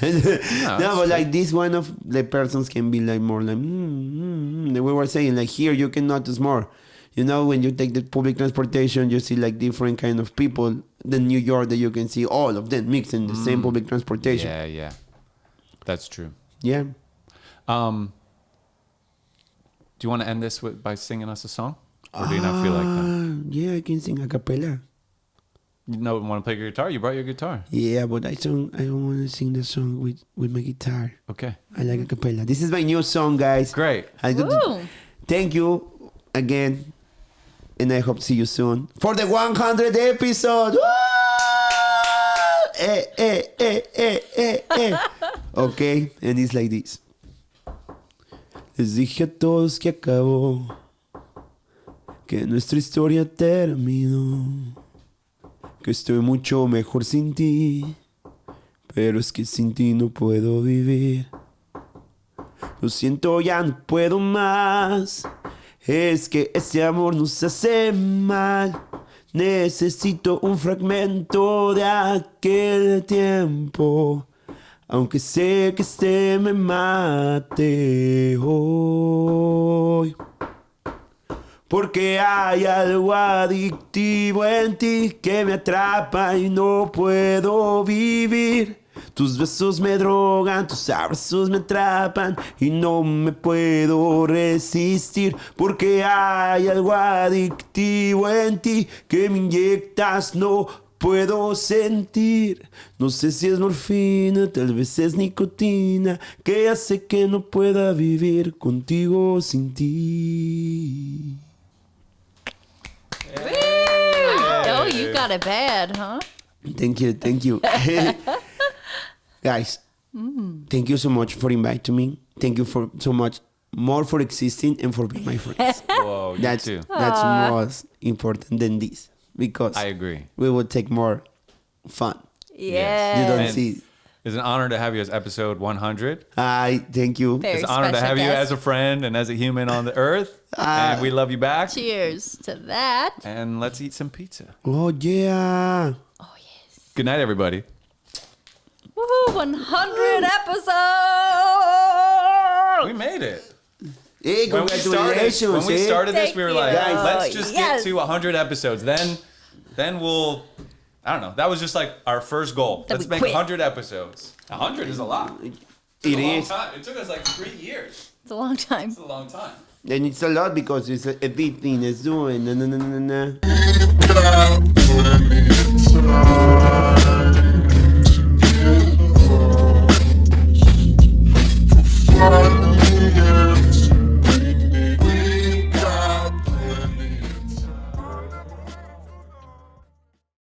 but like this one of the persons can be like more like we were saying like here you can notice more. When you take the public transportation, you see like different kind of people. Than New York, that you can see all of them mixed in the same public transportation. Yeah, that's true. Yeah. Do you want to end this by singing us a song, or do you not feel like that? Yeah, I can sing a cappella. You want to play your guitar? You brought your guitar. Yeah, but I don't want to sing the song with my guitar. Okay. I like a cappella. This is my new song, guys. Great. Thank you again. And I hope to see you soon for the 100th episode. Woo! Okay, and it's like this. Les dije a todos que acabó, que nuestra historia terminó, que estoy mucho mejor sin ti, pero es que sin ti no puedo vivir. Lo siento, ya no puedo más. Es que este amor nos hace mal. Necesito un fragmento de aquel tiempo. Aunque sé que este me mate hoy. Porque hay algo adictivo en ti que me atrapa y no puedo vivir. Tus besos me drogan, tus abrazos me atrapan y no me puedo resistir porque hay algo adictivo en ti que me inyectas, no puedo sentir. No sé si es morfina, tal vez es nicotina, que hace que no pueda vivir contigo o sin ti. Oh, you got it bad, huh? Thank you, thank you. Guys, thank you so much for inviting me. Thank you for so much more for existing and for being my friends. Whoa, you That's too. most important than this, because I agree. we will take more fun. Yeah. You don't And see. It's an honor to have you as episode 100. I thank you. Very It's an honor to special have you guest. as a friend and as a human on the earth. And we love you back. Cheers to that. And let's eat some pizza. Oh yeah. Oh, yes. Good night, everybody. Woohoo, 100 episodes. We made it. Hey, When congratulations. we started this, Thank we were you. like, Guys. let's just Yes. get to 100 episodes. Then we'll, I don't know. That was just like our first goal. Then Let's we make quit. 100 episodes. 100 is a lot. It It's a long is. time. It took us like 3 years. It's a long time. It's a long time. And it's a lot because it's everything is doing. Na, na, na, na, na.